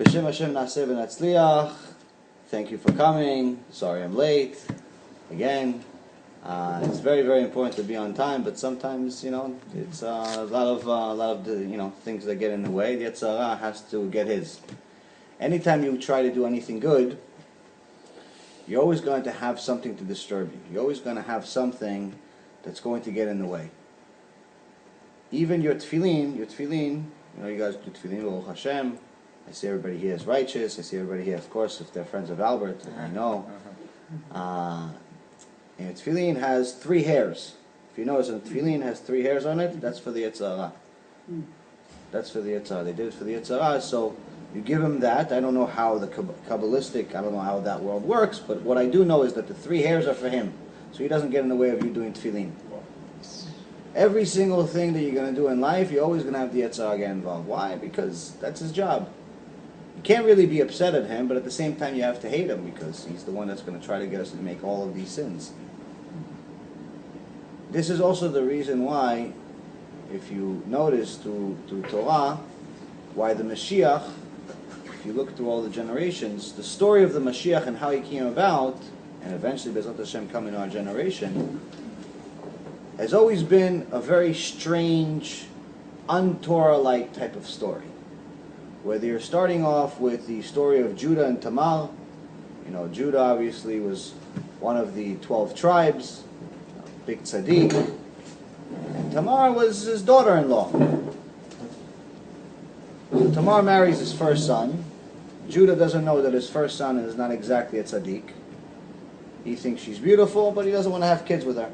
B'Shem Hashem Na'aseh v'Natzliach. Thank you for coming. Sorry I'm late. Again, it's very, very important to be on time, but sometimes, it's a lot of things that get in the way. The Ezer has to get his. Anytime you try to do anything good, you're always going to have something to disturb you. You're always going to have something that's going to get in the way. Even your tefillin, you guys do tefillin, Baruch Hashem. I see everybody here is righteous. I see everybody here, of course, if they're friends of Albert, I know. And tefillin has 3 hairs. If you notice, tefillin has 3 hairs on it, that's for the Ezer. That's for the Ezer. They did it for the Ezer, so you give him that. I don't know how the Kabbalistic, I don't know how that world works, but what I do know is that the 3 hairs are for him, so he doesn't get in the way of you doing tefillin. Every single thing that you're going to do in life, you're always going to have the Ezer get involved. Why? Because that's his job. You can't really be upset at him, but at the same time you have to hate him because he's the one that's going to try to get us to make all of these sins. This is also the reason why, if you notice through Torah, why the Mashiach, if you look through all the generations, the story of the Mashiach and how he came about, and eventually Bezrat Hashem come in our generation, has always been a very strange, un-Torah-like type of story. Whether you're starting off with the story of Judah and Tamar, Judah obviously was one of the 12 tribes, big tzaddik, and Tamar was his daughter-in-law. So Tamar marries his first son. Judah doesn't know that his first son is not exactly a tzaddik. He thinks she's beautiful, but he doesn't want to have kids with her.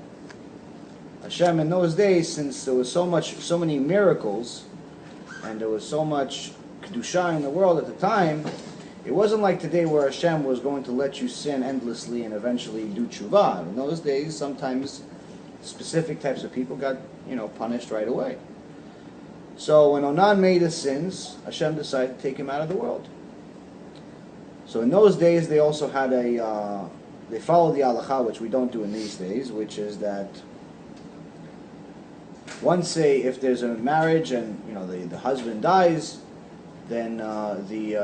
Hashem, in those days, since there was so many miracles, and there was so much Kedusha in the world at the time, it wasn't like today where Hashem was going to let you sin endlessly and eventually do tshuva. In those days, sometimes specific types of people got, punished right away. So when Onan made his sins, Hashem decided to take him out of the world. So in those days, they also had they followed the halacha, which we don't do in these days, which is that once, say, if there's a marriage and the husband dies, then the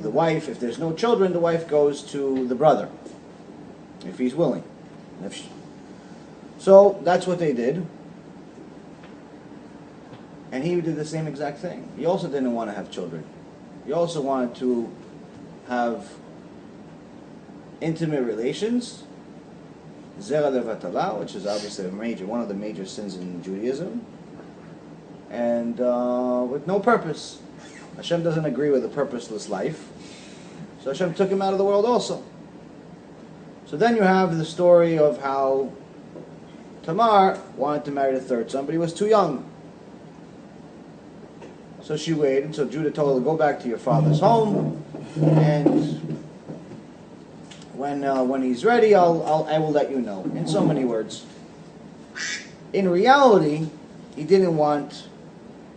wife, if there's no children, the wife goes to the brother, if he's willing. So that's what they did. And he did the same exact thing. He also didn't want to have children. He also wanted to have intimate relations, zera levatala, which is obviously one of the major sins in Judaism, and with no purpose. Hashem doesn't agree with a purposeless life, so Hashem took him out of the world also. So then you have the story of how Tamar wanted to marry the third son, but he was too young. So she waited, so Judah told her, go back to your father's home, and when he's ready, I will let you know. In so many words. In reality, he didn't want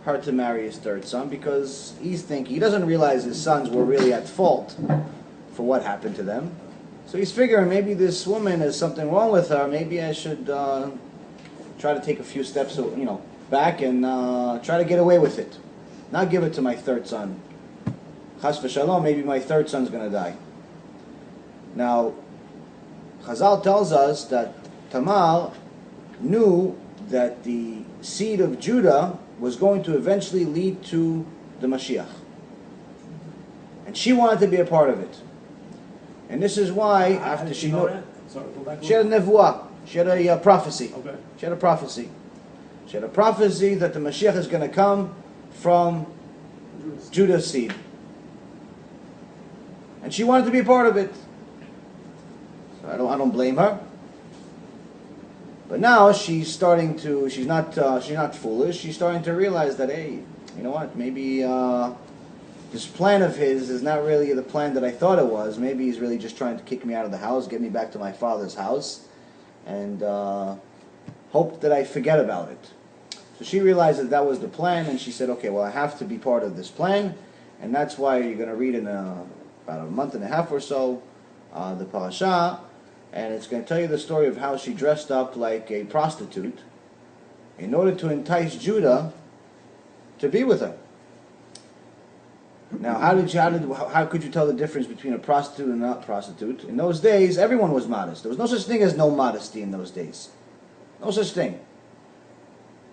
her to marry his third son because he doesn't realize his sons were really at fault for what happened to them. So he's figuring maybe this woman has something wrong with her. Maybe I should try to take a few steps, back and try to get away with it. Not give it to my third son. Chas v'shalom, maybe my third son's going to die. Now, Chazal tells us that Tamar knew that the seed of Judah was going to eventually lead to the Mashiach. And she wanted to be a part of it. And this is why, after she had a nevuah, she had a prophecy. Okay. She had a prophecy. She had a prophecy that the Mashiach is going to come from Judah's seed. And she wanted to be a part of it. So I don't blame her. But now she's not foolish. She's starting to realize that, hey, you know what? Maybe this plan of his is not really the plan that I thought it was. Maybe he's really just trying to kick me out of the house, get me back to my father's house, and hope that I forget about it. So she realized that was the plan, and she said, okay, well, I have to be part of this plan, and that's why you're going to read in about a month and a half or so the parasha. And it's going to tell you the story of how she dressed up like a prostitute in order to entice Judah to be with her. Now, how could you tell the difference between a prostitute and a not prostitute? In those days, everyone was modest. There was no such thing as no modesty in those days. No such thing.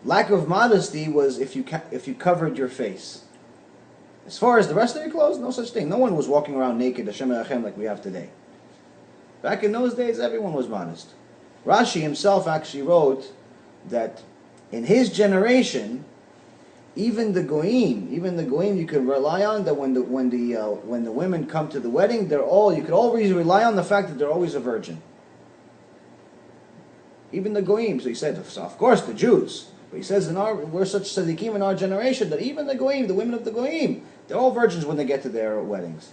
Lack of modesty was if you covered your face. As far as the rest of your clothes, no such thing. No one was walking around naked, Hashem Erachem, like we have today. Back in those days, everyone was modest. Rashi himself actually wrote that in his generation, even the goyim you could rely on, that when the women come to the wedding, you could always rely on the fact that they're always a virgin. Even the goyim. So he said, so of course the Jews. But he says we're such tzaddikim in our generation that even the goyim, the women of the goyim, they're all virgins when they get to their weddings.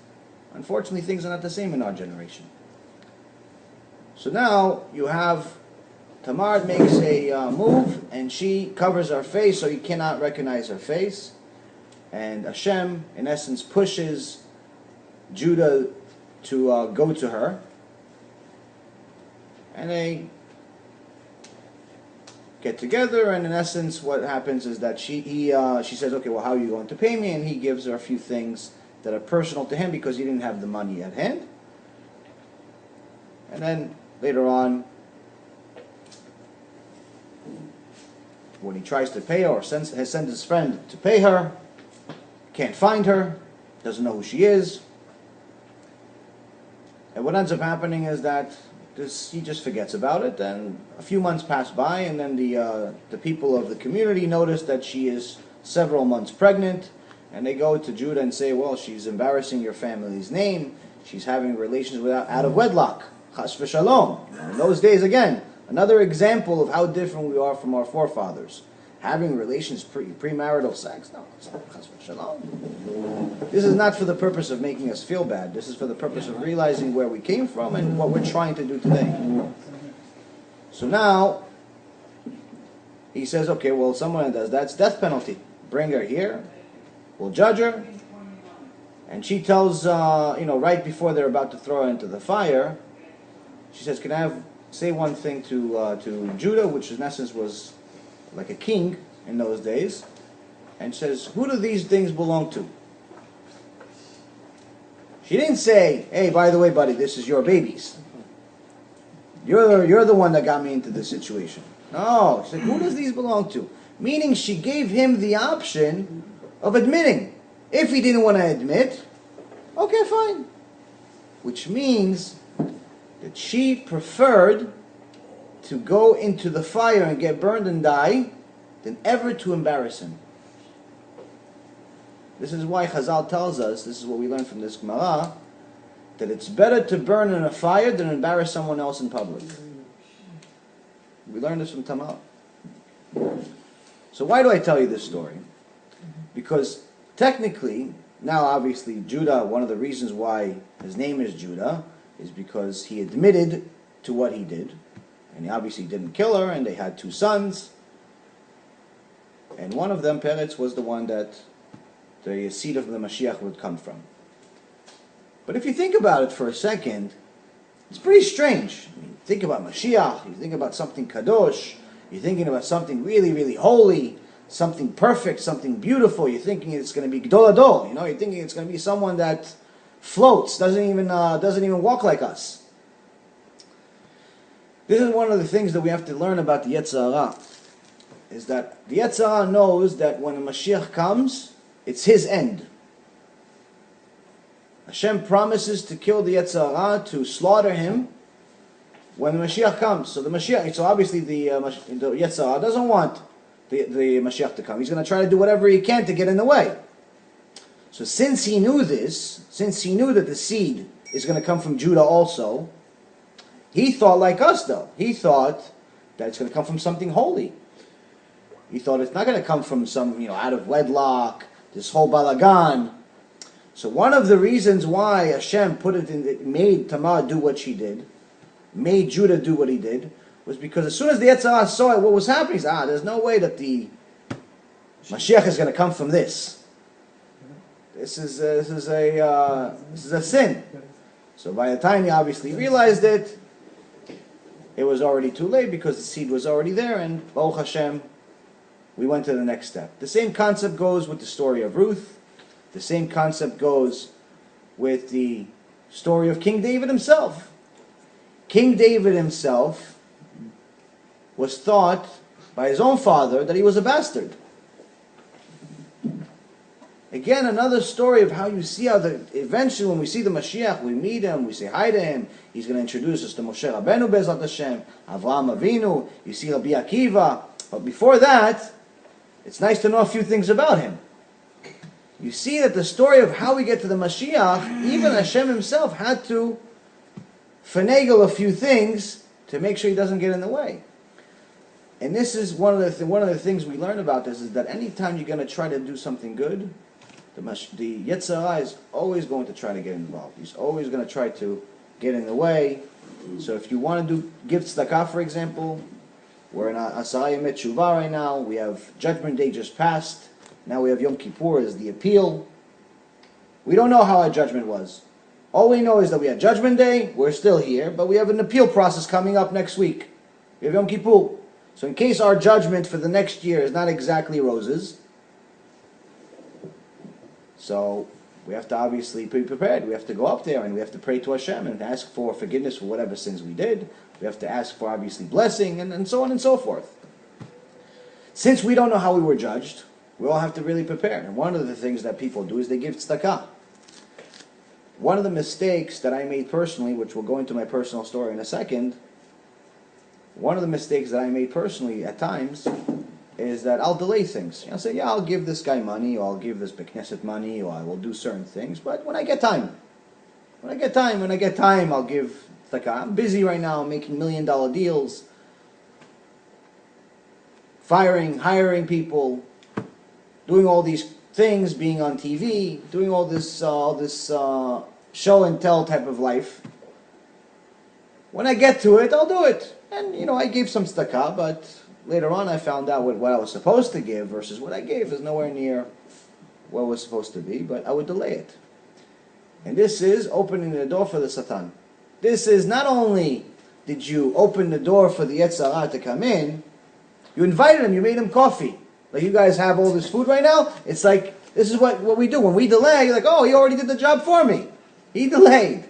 Unfortunately, things are not the same in our generation. So now you have Tamar makes a move, and she covers her face so you cannot recognize her face. And Hashem, in essence, pushes Judah to go to her. And they get together, and in essence what happens is that she says, okay, well, how are you going to pay me? And he gives her a few things that are personal to him because he didn't have the money at hand. And then later on, when he tries to pay her, or has sent his friend to pay her, can't find her, doesn't know who she is. And what ends up happening is that he just forgets about it, and a few months pass by, and then the people of the community notice that she is several months pregnant, and they go to Judah and say, well, she's embarrassing your family's name, she's having relations out of wedlock, chas v'shalom. In those days, again, another example of how different we are from our forefathers. Having relations, premarital sex, no, it's not chas v'shalom. This is not for the purpose of making us feel bad. This is for the purpose of realizing where we came from and what we're trying to do today. So now, he says, okay, well, someone that does that's death penalty. Bring her here, we'll judge her. And she tells, right before they're about to throw her into the fire, she says, can I say one thing to Judah, which in essence was like a king in those days, and says, who do these things belong to? She didn't say, hey, by the way, buddy, this is your babies. You're the one that got me into this situation. No, she said, who does these belong to? Meaning she gave him the option of admitting. If he didn't want to admit, okay, fine. Which means that she preferred to go into the fire and get burned and die than ever to embarrass him. This is why Chazal tells us, this is what we learn from this Gemara, that it's better to burn in a fire than embarrass someone else in public. We learned this from Tamar. So why do I tell you this story? Because technically, now obviously Judah, one of the reasons why his name is Judah is because he admitted to what he did. And he obviously didn't kill her, and they had 2 sons. And one of them, Peretz, was the one that the seed of the Mashiach would come from. But if you think about it for a second, it's pretty strange. I mean, think about Mashiach, you think about something kadosh, you're thinking about something really, really holy, something perfect, something beautiful. You're thinking it's going to be Gdol Adol. You're thinking it's going to be someone that floats, doesn't even walk like us. This is one of the things that we have to learn about the Yetzer Hara, is that the Yetzer Hara knows that when a Mashiach comes, it's his end. Hashem promises to kill the Yetzer Hara, to slaughter him, when the Mashiach comes. So obviously the Yetzer Hara doesn't want the Mashiach to come. He's going to try to do whatever he can to get in the way. So since he knew this, since he knew that the seed is going to come from Judah also, he thought like us though. He thought that it's going to come from something holy. He thought it's not going to come from some, out of wedlock, this whole balagan. So one of the reasons why Hashem made Tamar do what she did, made Judah do what he did, was because as soon as the Yetzer Hara saw it, what was happening, he said, there's no way that the Mashiach is going to come from this. This is a sin. So by the time he obviously realized it, it was already too late because the seed was already there, and Baruch Hashem, we went to the next step. The same concept goes with the story of Ruth. The same concept goes with the story of King David himself. King David himself was thought by his own father that he was a bastard. Again, another story of how you see how eventually when we see the Mashiach, we meet him, we say hi to him, he's going to introduce us to Moshe Rabbeinu Bezat Hashem, Avraham Avinu, you see Rabbi Akiva. But before that, it's nice to know a few things about him. You see that the story of how we get to the Mashiach, even Hashem himself had to finagle a few things to make sure he doesn't get in the way. And this is one of the things we learn about this, is that anytime you're going to try to do something good, the Yetzer Hara is always going to try to get involved. He's always going to try to get in the way. So if you want to give tzedakah, for example, we're in Asara Yemei Teshuvah right now. We have Judgment Day just passed. Now we have Yom Kippur as the appeal. We don't know how our judgment was. All we know is that we had Judgment Day, we're still here, but we have an appeal process coming up next week. We have Yom Kippur. So in case our judgment for the next year is not exactly roses, so we have to obviously be prepared. We have to go up there and we have to pray to Hashem and ask for forgiveness for whatever sins we did. We have to ask for obviously blessing and so on and so forth. Since we don't know how we were judged, we all have to really prepare. And one of the things that people do is they give tzedakah. One of the mistakes that I made personally, which will go into my personal story in a second, one of the mistakes that I made personally at times is that I'll delay things. I'll say, yeah, I'll give this guy money, or I'll give this Beknesset money, or I will do certain things, but when I get time, I'll give tzedakah. I'm busy right now, making $1 million deals, hiring people, doing all these things, being on TV, doing all this show and tell type of life. When I get to it, I'll do it. And, I gave some tzedakah, but later on I found out what I was supposed to give versus what I gave is nowhere near what was supposed to be, but I would delay it. And this is opening the door for the Satan. This is not only did you open the door for the Yetzer Hara to come in, you invited him, you made him coffee. Like, you guys have all this food right now, it's like, this is what we do. When we delay, you're like, oh, he already did the job for me. He delayed.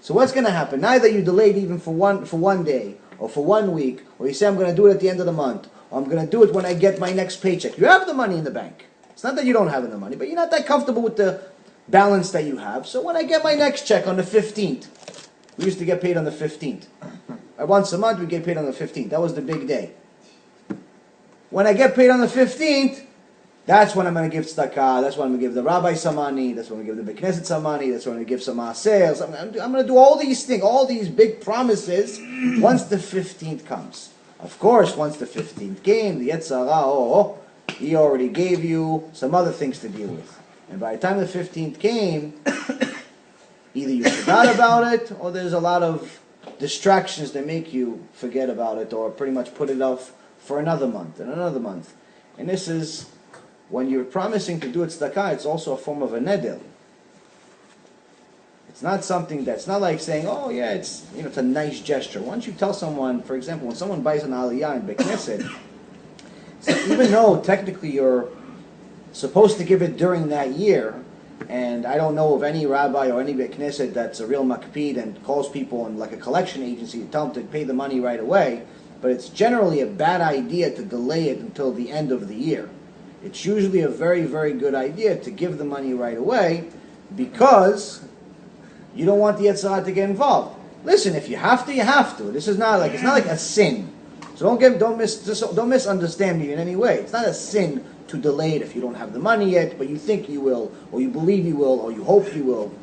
So what's going to happen? Now that you delayed even for one day, or for 1 week, or you say, I'm going to do it at the end of the month, or I'm going to do it when I get my next paycheck. You have the money in the bank. It's not that you don't have the money, but you're not that comfortable with the balance that you have. So when I get my next check on the 15th, we used to get paid on the 15th. Once a month, we get paid on the 15th. That was the big day. When I get paid on the 15th, that's when I'm going to give tzedakah. That's when I'm going to give the rabbi some money. That's when I'm going to give the Beknesset some money. That's when I'm going to give some sales. I'm going to do all these things, all these big promises once the 15th comes. Of course, once the 15th came, the Yetzer Hara, he already gave you some other things to deal with. And by the time the 15th came, either you forgot about it, or there's a lot of distractions that make you forget about it, or pretty much put it off for another month and another month. And this is, when you're promising to do it tzedakah, it's also a form of a neder. It's not something that's not like saying, oh yeah, it's a nice gesture. Once you tell someone, for example, when someone buys an aliyah in Beknesset, so even though technically you're supposed to give it during that year, and I don't know of any rabbi or any Beknesset that's a real makpid and calls people in like a collection agency to tell them to pay the money right away, but it's generally a bad idea to delay it until the end of the year. It's usually a very, very good idea to give the money right away, because you don't want the Yetzer Hara to get involved. Listen, if you have to, you have to. This is not like, it's not like a sin. So don't misunderstand me in any way. It's not a sin to delay it if you don't have the money yet, but you think you will, or you believe you will, or you hope you will.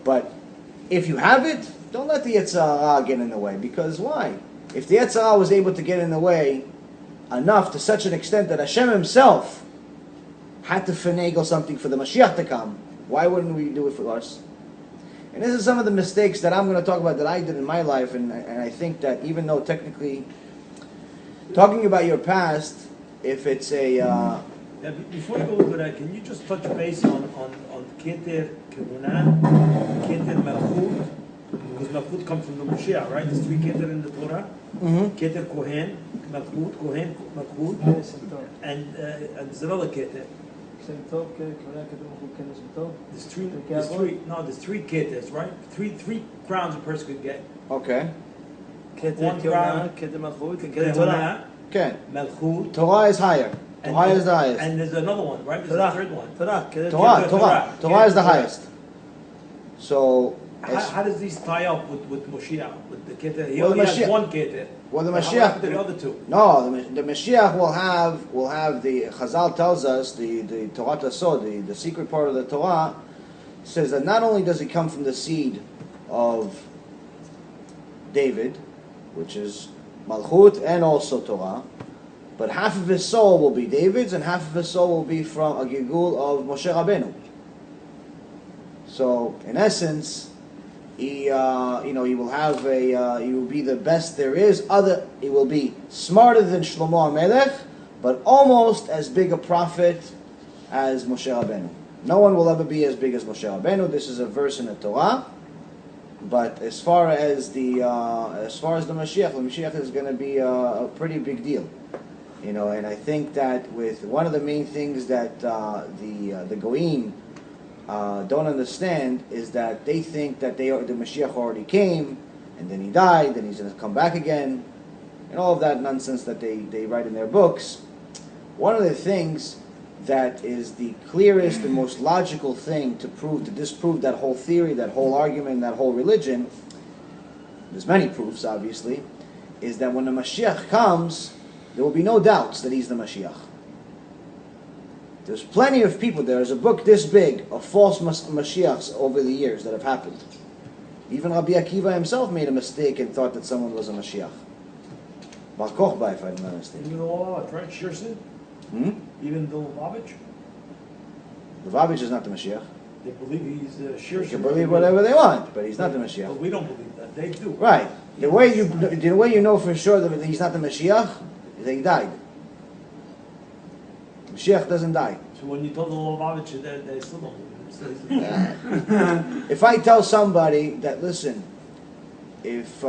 But if you have it, don't let the Yetzer Hara get in the way, because why? If the Yetzer Hara was able to get in the way enough to such an extent that Hashem himself had to finagle something for the Mashiach to come, why wouldn't we do it for us? And this is some of the mistakes that I'm going to talk about that I did in my life, and I think that even though technically, talking about your past, if it's a... Before you go into that, can you just touch base on Keter Kemunah, Keter Malchut? Because Malchut comes from the Mashiach, right? There's 3 Keter in the Torah. Keter Kohen, Malchut, Kohen, Malchut, and there's another Keter. There's three ketters, right? Three crowns a person could get. Okay. One crown, Kehuna, Okay. Melchut. Torah is higher. Torah is the highest. And there's another one, right? There's a third one. Torah is the highest. So, how does these tie up with Moshiach? With the keter? He Well, only the has Mashiach- one keter. well, the How Mashiach, happened to the other two? no, the Mashiach will have the Chazal tells us the Torah Tasod, the secret part of the Torah says that not only does he come from the seed of David, which is Malchut and also Torah, but half of his soul will be David's and half of his soul will be from a Gilgul of Moshe Rabbeinu. So, in essence, he will have he will be the best there is. He will be smarter than Shlomo HaMelech, but almost as big a prophet as Moshe Rabbeinu. No one will ever be as big as Moshe Rabbeinu. This is a verse in the Torah. But as far as the Mashiach is going to be a pretty big deal, And I think that with one of the main things that the Goyim don't understand is that they think that the Mashiach already came, and then he died, then he's going to come back again, and all of that nonsense that they write in their books. One of the things that is the clearest and most logical thing to disprove that whole theory, that whole argument, that whole religion, there's many proofs obviously, is that when the Mashiach comes, there will be no doubts that he's the Mashiach. There's plenty of people, there's a book this big of false Mashiachs over the years that have happened. Even Rabbi Akiva himself made a mistake and thought that someone was a Mashiach. Bar Kochba, if I'm not mistaken. Even the Lubavitch, right? Shirsin? Even the Lubavitch? Lubavitch is not the Mashiach. They believe he's Shirsin. They can believe whatever they want, but he's not the Mashiach. But we don't believe that. They do. Right. The way you know for sure that he's not the Mashiach is that he died. Mashiach doesn't die. So when you told the Lubavitch, they still don't believe it. If I tell somebody that, listen, if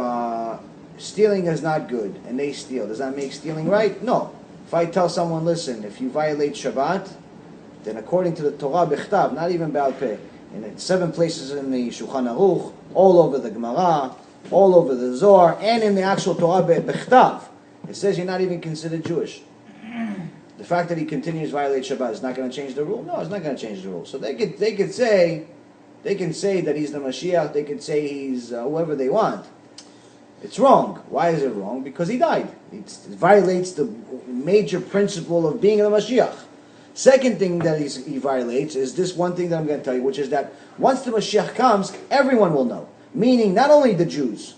stealing is not good and they steal, does that make stealing right? No. If I tell someone, listen, if you violate Shabbat, then according to the Torah Bechtav, not even Baal Peh, in 7 places in the Shulchan Aruch, all over the Gemara, all over the Zohar, and in the actual Torah Bechtav, it says you're not even considered Jewish. The fact that he continues to violate Shabbat is not going to change the rule? No, it's not going to change the rule. So they can say that he's the Mashiach, they can say he's whoever they want. It's wrong. Why is it wrong? Because he died. It violates the major principle of being the Mashiach. Second thing that he violates is this one thing that I'm going to tell you, which is that once the Mashiach comes, everyone will know. Meaning not only the Jews,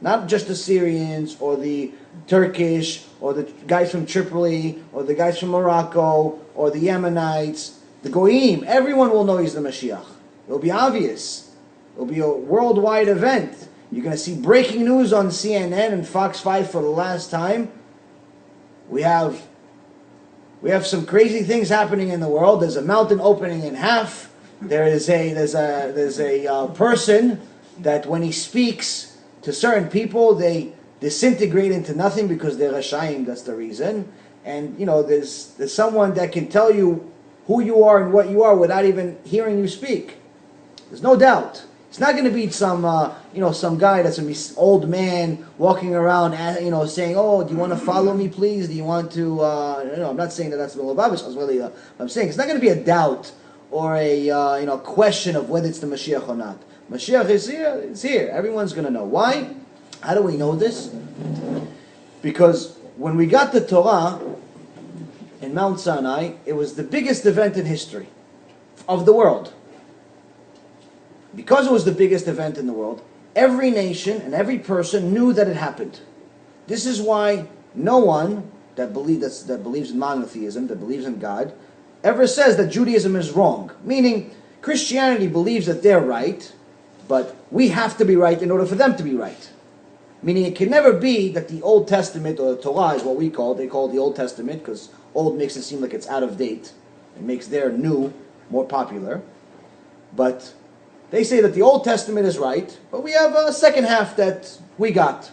not just the Syrians or the Turkish or the guys from Tripoli or the guys from Morocco or the Yemenites, the Goyim, everyone will know he's the Mashiach. It will be obvious. It will be a worldwide event. You're going to see breaking news on CNN and Fox 5 for the last time. We have some crazy things happening in the world. There's a mountain opening in half. There's a person that when he speaks to certain people, they disintegrate into nothing because they're Rashayim, that's the reason. And, there's someone that can tell you who you are and what you are without even hearing you speak. There's no doubt. It's not going to be some guy that's going to be old man walking around, saying, "Oh, do you want to follow me, please? Do you want to?" I'm not saying that that's the Lubavitch. I'm saying it's not going to be a doubt or a question of whether it's the Mashiach or not. Mashiach is here. It's here. Everyone's going to know. Why? How do we know this? Because when we got the Torah in Mount Sinai, it was the biggest event in history of the world. Because it was the biggest event in the world, every nation and every person knew that it happened. This is why no one that believes in monotheism, that believes in God, ever says that Judaism is wrong. Meaning, Christianity believes that they're right, but we have to be right in order for them to be right. Meaning it can never be that the Old Testament or the Torah is what they call it the Old Testament, because old makes it seem like it's out of date. It makes their new more popular. But they say that the Old Testament is right, but we have a second half that we got.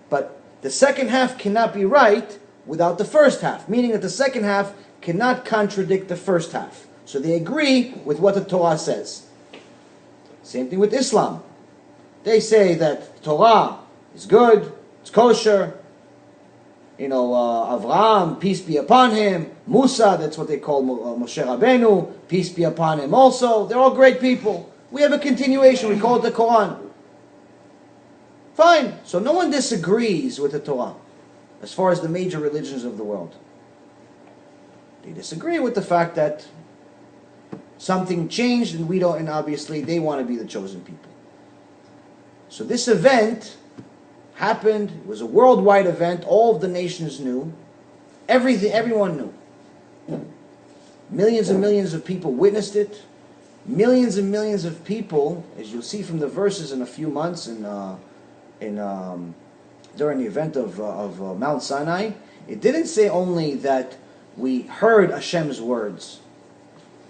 But the second half cannot be right without the first half, meaning that the second half cannot contradict the first half. So they agree with what the Torah says. Same thing with Islam. They say that Torah is good, it's kosher. Avraham, peace be upon him. Musar, that's what they call Moshe Rabbeinu, peace be upon him also. They're all great people. We have a continuation, we call it the Quran. Fine. So no one disagrees with the Torah as far as the major religions of the world. They disagree with the fact that something changed and we don't, and obviously they want to be the chosen people. So this event happened. It was a worldwide event. All of the nations knew. Everyone knew. Millions and millions of people witnessed it. Millions and millions of people, as you'll see from the verses in a few months, during the event of Mount Sinai, it didn't say only that we heard Hashem's words,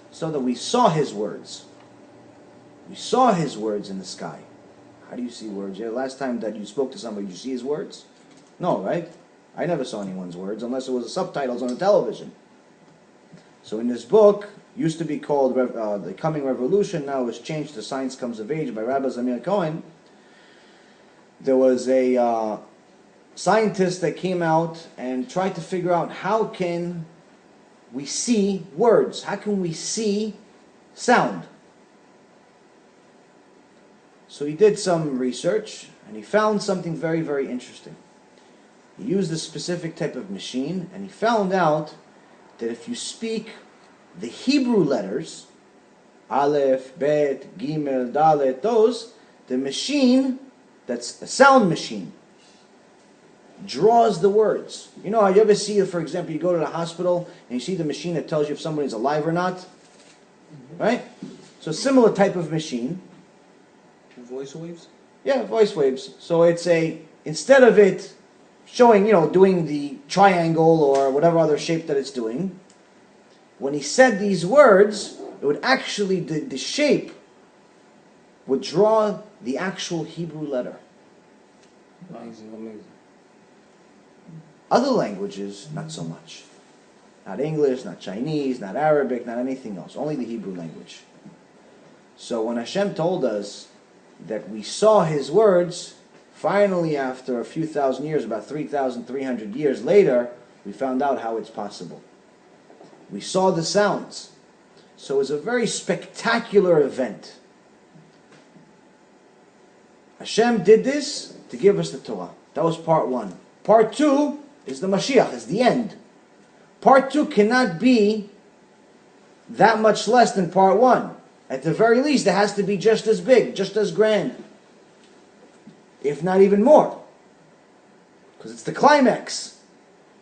so that we saw His words. We saw His words in the sky. How do you see words? Yeah, last time that you spoke to somebody, did you see his words? No, right? I never saw anyone's words unless it was the subtitles on the television. So in this book, used to be called The Coming Revolution, now it's changed to Science Comes of Age by Rabbi Zamir Cohen. There was a scientist that came out and tried to figure out how can we see words? How can we see sound? So he did some research and he found something very, very interesting. He used a specific type of machine and he found out that if you speak the Hebrew letters, Aleph, Bet, Gimel, Dalet, those, the machine, that's a sound machine, draws the words. You know how you ever see, for example, you go to the hospital and you see the machine that tells you if somebody's alive or not? Right? So similar type of machine. Voice waves? Yeah, voice waves. So it's instead of it showing, doing the triangle or whatever other shape that it's doing, when he said these words, it would actually, the shape would draw the actual Hebrew letter. Amazing. Other languages, not so much. Not English, not Chinese, not Arabic, not anything else. Only the Hebrew language. So when Hashem told us that we saw His words, finally after a few thousand years, about 3,300 years later, we found out how it's possible. We saw the sounds. So it's a very spectacular event. Hashem did this to give us the Torah. That was part one. Part two is the Mashiach, is the end. Part two cannot be that much less than part one. At the very least, it has to be just as big, just as grand. If not even more. Because it's the climax.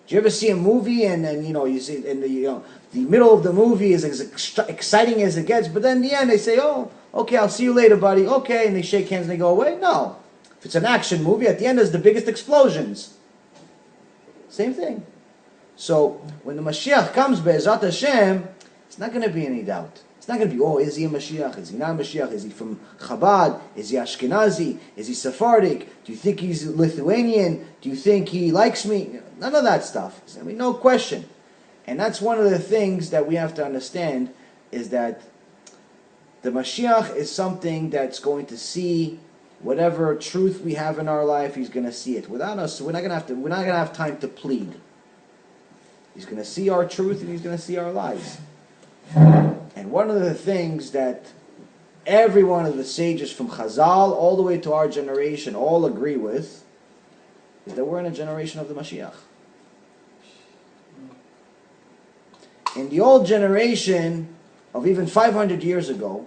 Do you ever see a movie and then, you see in the middle of the movie is as exciting as it gets, but then in the end they say, oh, okay, I'll see you later, buddy. Okay, and they shake hands and they go away? No. If it's an action movie, at the end there's the biggest explosions. Same thing. So, when the Mashiach comes, Be'ezrat Hashem, it's not going to be any doubt. It's not going to be, oh, is he a Mashiach? Is he not a Mashiach? Is he from Chabad? Is he Ashkenazi? Is he Sephardic? Do you think he's Lithuanian? Do you think he likes me? None of that stuff. No question. And that's one of the things that we have to understand, is that the Mashiach is something that's going to see whatever truth we have in our life. He's going to see it. Without us, we're not going to have time to plead. He's going to see our truth and He's going to see our lives. And one of the things that every one of the sages from Chazal all the way to our generation all agree with is that we're in a generation of the Mashiach. In the old generation of even 500 years ago,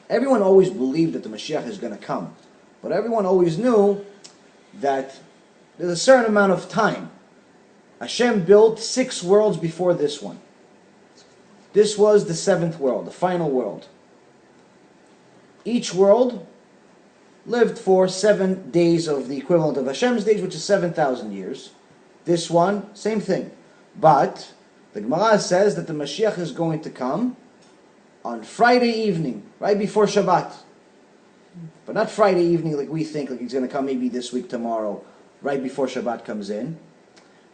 everyone always believed that the Mashiach is going to come. But everyone always knew that there's a certain amount of time. Hashem built 6 worlds before this one. This was the 7th world, the final world. Each world lived for 7 days of the equivalent of Hashem's days, which is 7,000 years. This one, same thing. But the Gemara says that the Mashiach is going to come on Friday evening, right before Shabbat. But not Friday evening like we think, like he's going to come maybe this week, tomorrow, right before Shabbat comes in.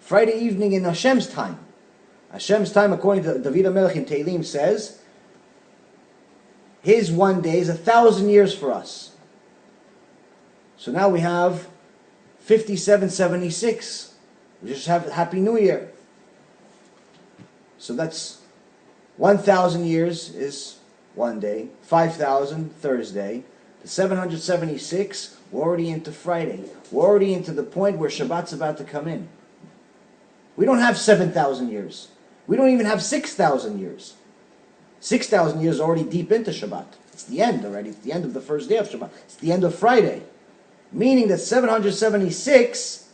Friday evening in Hashem's time. Hashem's time, according to David HaMelech in Tehillim, says, his one day is 1,000 years for us. So now we have 5776. We just have Happy New Year. So that's 1,000 years is one day, 5,000 Thursday, the 776, we're already into Friday. We're already into the point where Shabbat's about to come in. We don't have 7,000 years. We don't even have 6,000 years. 6,000 years is already deep into Shabbat. It's the end already. It's the end of the first day of Shabbat. It's the end of Friday. Meaning that 776,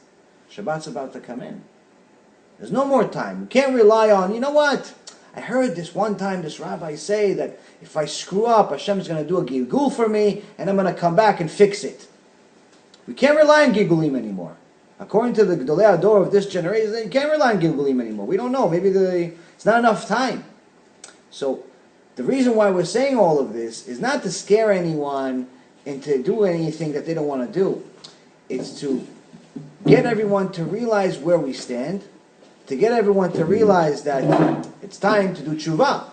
Shabbat's about to come in. There's no more time. We can't rely on, you know what? I heard this one time this rabbi say that if I screw up, Hashem's going to do a gilgul for me, and I'm going to come back and fix it. We can't rely on gilgulim anymore. According to the Gdolei Ador of this generation, you can't rely on gilgulim anymore. We don't know. Maybe it's not enough time. So the reason why we're saying all of this is not to scare anyone into doing anything that they don't want to do. It's to get everyone to realize where we stand, to get everyone to realize that it's time to do tshuva.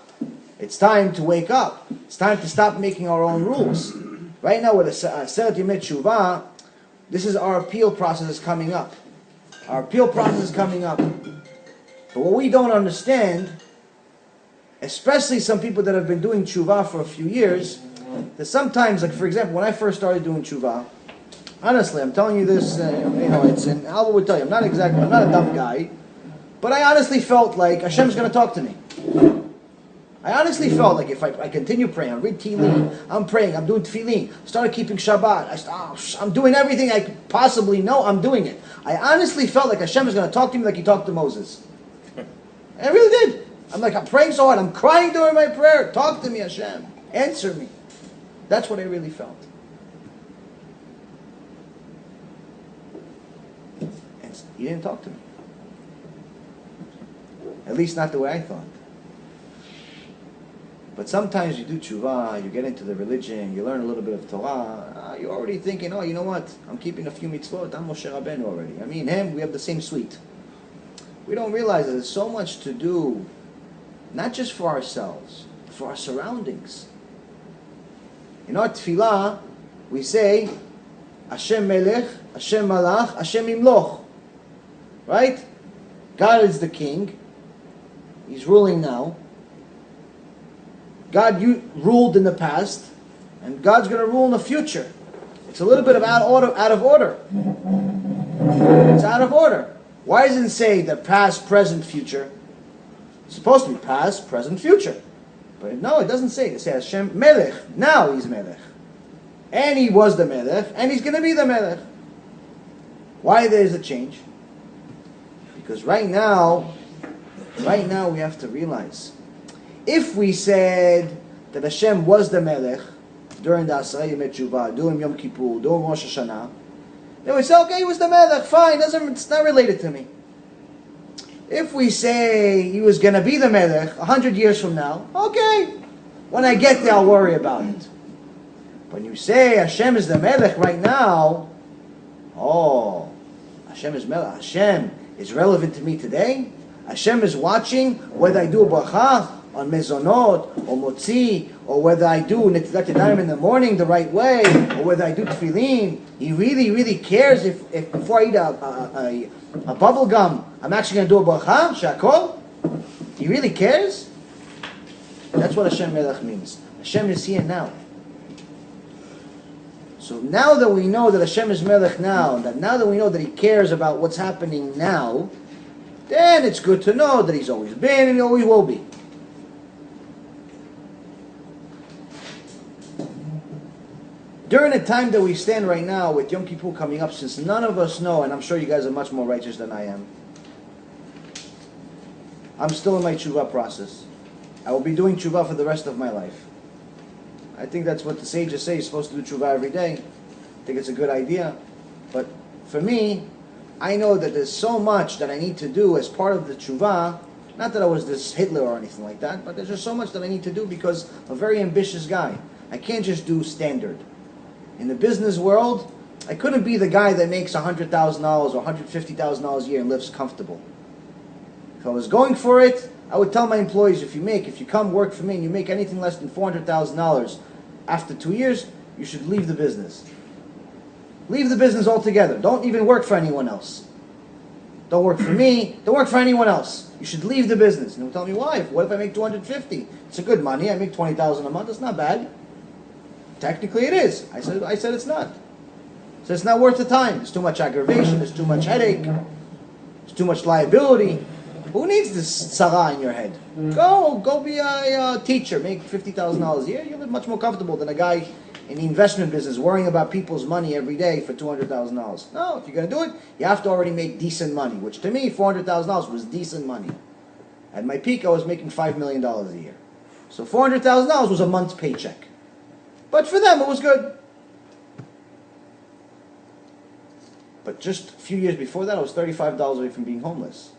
It's time to wake up. It's time to stop making our own rules. Right now with Aseret Yemei Tshuva, this is our appeal process is coming up. Our appeal process is coming up. But what we don't understand, especially some people that have been doing tshuva for a few years, that sometimes, like for example, when I first started doing tshuva, honestly, I'm telling you this, it's an Albert would tell you, I'm not a dumb guy, but I honestly felt like Hashem's going to talk to me. I honestly felt like if I continue praying, I read Tehillim, I'm praying, I'm doing tefillin, started keeping Shabbat, I'm doing everything I could possibly know, I'm doing it. I honestly felt like Hashem is going to talk to me like He talked to Moses. I really did. I'm praying so hard, I'm crying during my prayer. Talk to me, Hashem. Answer me. That's what I really felt. And He didn't talk to me. At least not the way I thought. But sometimes you do tshuva, you get into the religion, you learn a little bit of Torah, you're already thinking, oh, you know what? I'm keeping a few mitzvot, I'm Moshe Rabbeinu already. I mean, him, we have the same suite. We don't realize that there's so much to do, not just for ourselves, for our surroundings. In our tefillah, we say, Hashem Melech, Hashem Malach, Hashem Imloch. Right? God is the king. He's ruling now. God ruled in the past, and God's going to rule in the future. It's a little bit of out of order. It's out of order. Why doesn't it say the past, present, future? It's supposed to be past, present, future. But no, it doesn't say. It says Hashem Melech. Now He's Melech. And He was the Melech, and He's going to be the Melech. Why there's a change? Because right now we have to realize, if we said that Hashem was the Melech during the Aseret Yemei Tshuva, during Yom Kippur, during Rosh Hashanah, then we say, okay, He was the Melech, fine, it's not related to me. If we say He was going to be the Melech 100 years from now, okay, when I get there I'll worry about it. When you say Hashem is the Melech right now, oh, Hashem is Melech, Hashem is relevant to me today. Hashem is watching whether I do a bracha on mezonot, or motzi, or whether I do netilat yadayim in the morning the right way, or whether I do tefillin. He really, really cares if before I eat a bubble gum, I'm actually going to do a bracha, shakol. He really cares? That's what Hashem Melech means. Hashem is here now. So now that we know that Hashem is Melech now that we know that He cares about what's happening now, then it's good to know that He's always been and He always will be. During the time that we stand right now with Yom Kippur coming up, since none of us know, and I'm sure you guys are much more righteous than I am, I'm still in my tshuva process. I will be doing tshuva for the rest of my life. I think that's what the sages say, you're supposed to do tshuva every day. I think it's a good idea. But for me, I know that there's so much that I need to do as part of the tshuva. Not that I was this Hitler or anything like that, but there's just so much that I need to do because I'm a very ambitious guy. I can't just do standard. In the business world, I couldn't be the guy that makes $100,000 or $150,000 a year and lives comfortable. If I was going for it, I would tell my employees, if you come work for me and you make anything less than $400,000 after 2 years, you should leave the business. Leave the business altogether. Don't even work for anyone else. Don't work for me. Don't work for anyone else. You should leave the business. And they'll tell me, why? What if I make $250,000? It's a good money. I make $20,000 a month. That's not bad. Technically, it is. I said it's not. So it's not worth the time. There's too much aggravation. There's too much headache. There's too much liability. Who needs this sarah in your head? Go be a teacher. Make $50,000 a year. You'll be much more comfortable than a guy in the investment business worrying about people's money every day for $200,000. No, if you're going to do it, you have to already make decent money, which to me, $400,000 was decent money. At my peak, I was making $5 million a year. So $400,000 was a month's paycheck. But for them, it was good. But just a few years before that, I was $35 away from being homeless.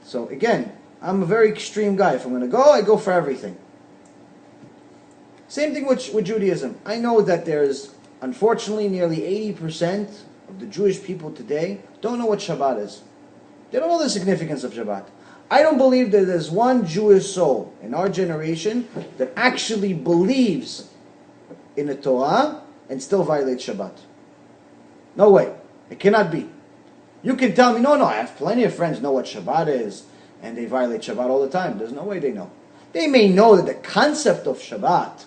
So again, I'm a very extreme guy. If I'm going to go, I go for everything. Same thing with Judaism. I know that there's, unfortunately, nearly 80% of the Jewish people today don't know what Shabbat is. They don't know the significance of Shabbat. I don't believe that there's one Jewish soul in our generation that actually believes in the Torah and still violates Shabbat. No way. It cannot be. You can tell me, no, I have plenty of friends who know what Shabbat is, and they violate Shabbat all the time. There's no way they know. They may know that the concept of Shabbat,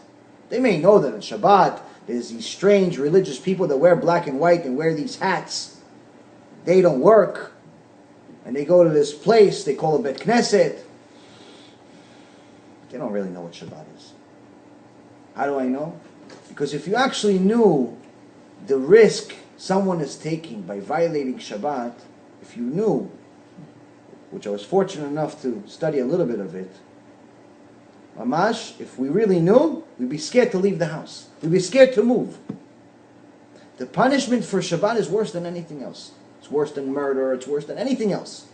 they may know that in Shabbat, there's these strange religious people that wear black and white and wear these hats. They don't work. And they go to this place, they call it Bet Knesset. They don't really know what Shabbat is. How do I know? Because if you actually knew the risk someone is taking by violating Shabbat, if you knew, which I was fortunate enough to study a little bit of it, Mamash, if we really knew, we'd be scared to leave the house. We'd be scared to move. The punishment for Shabbat is worse than anything else. It's worse than murder. It's worse than anything else.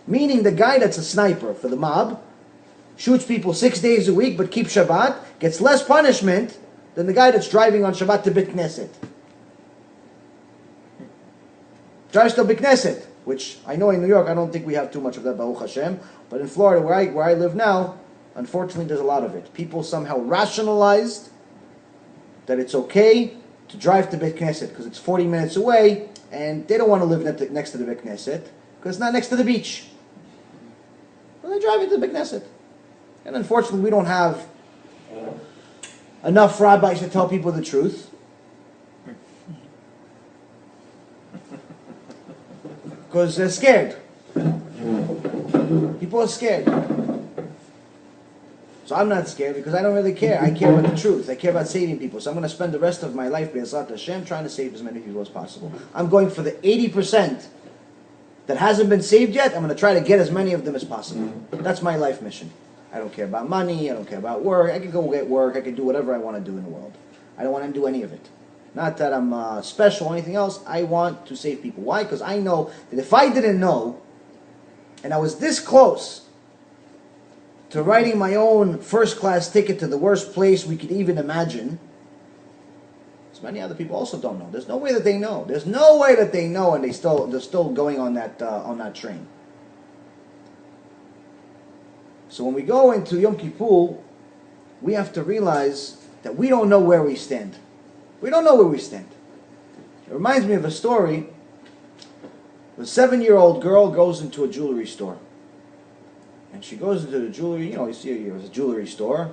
Meaning the guy that's a sniper for the mob, shoots people 6 days a week but keeps Shabbat, gets less punishment than the guy that's driving on Shabbat to Bet Knesset. Drives to Bet Knesset, which I know in New York I don't think we have too much of that, Baruch Hashem, but in Florida where I live now, unfortunately there's a lot of it. People somehow rationalized that it's okay to drive to Bet Knesset because it's 40 minutes away and they don't want to live next to the Bet Knesset because it's not next to the beach. So they drive into the Bet Knesset. And unfortunately we don't have enough rabbis to tell people the truth. Because they're scared. People are scared. So I'm not scared because I don't really care. I care about the truth. I care about saving people. So I'm going to spend the rest of my life, Be'ezrat Hashem, trying to save as many people as possible. I'm going for the 80% that hasn't been saved yet. I'm going to try to get as many of them as possible. That's my life mission. I don't care about money. I don't care about work. I can go get work. I can do whatever I want to do in the world. I don't want to do any of it. Not that I'm special or anything else. I want to save people. Why? Because I know that if I didn't know, and I was this close to writing my own first-class ticket to the worst place we could even imagine, as many other people also don't know. There's no way that they know. There's no way that they know, and they're still going on that train. So when we go into Yom Kippur, we have to realize that we don't know where we stand. We don't know where we stand. It reminds me of a story. A 7-year-old girl goes into a jewelry store. And she goes into the jewelry, you see it was a jewelry store.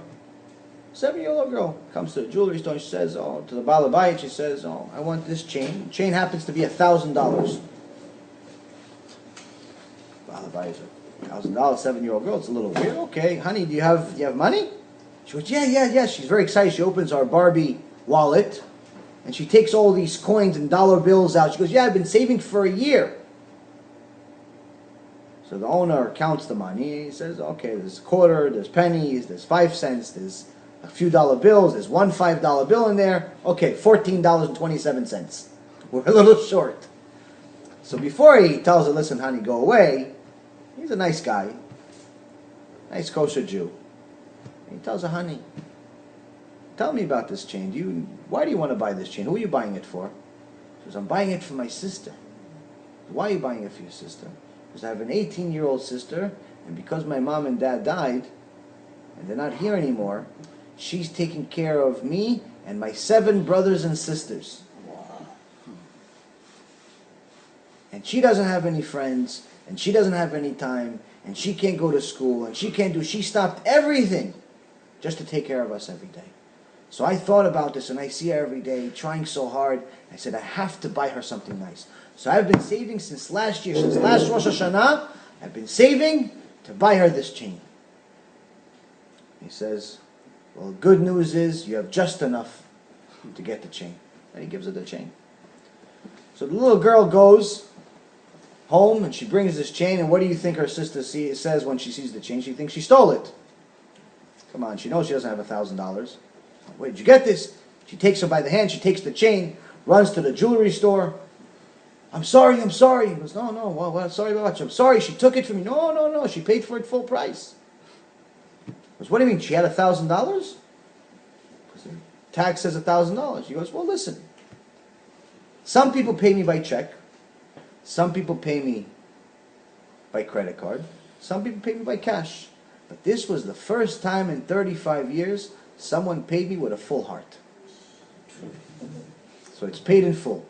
7-year-old girl comes to the jewelry store and she says, to the balabayit, she says, I want this chain. The chain happens to be $1,000. Balabayit, $1,000, 7-year-old girl, it's a little weird. Okay, honey, do you have money? She goes, yeah. She's very excited. She opens our Barbie wallet and she takes all these coins and dollar bills out. She goes, yeah, I've been saving for a year. So the owner counts the money. He says, okay, there's a quarter, there's pennies, there's 5 cents, there's a few dollar bills, there's one $5 bill in there. Okay, $14.27. We're a little short. So before he tells her, listen, honey, go away, he's a nice guy, nice kosher Jew. And he tells her, honey, tell me about this chain. Why do you want to buy this chain? Who are you buying it for? She says, I'm buying it for my sister. Why are you buying it for your sister? Because I have an 18-year-old sister, and because my mom and dad died, and they're not here anymore, she's taking care of me and my 7 brothers and sisters. And she doesn't have any friends, and she doesn't have any time, and she can't go to school, and she stopped everything just to take care of us every day. So I thought about this, and I see her every day trying so hard. I said, I have to buy her something nice. So I've been saving since last year, since last Rosh Hashanah, I've been saving to buy her this chain. He says, well, good news is you have just enough to get the chain. And he gives her the chain. So the little girl goes home and she brings this chain, and what do you think her sister says when she sees the chain? She thinks she stole it. Come on, she knows she doesn't have $1,000. Where did you get this? She takes her by the hand, she takes the chain, runs to the jewelry store. I'm sorry. He goes, no, what, sorry about you? I'm sorry, she took it from me. No, she paid for it full price. He goes, what do you mean, she had $1,000? Because the tag says $1,000. He goes, well, listen. Some people pay me by check. Some people pay me by credit card. Some people pay me by cash. But this was the first time in 35 years someone paid me with a full heart. So it's paid in full.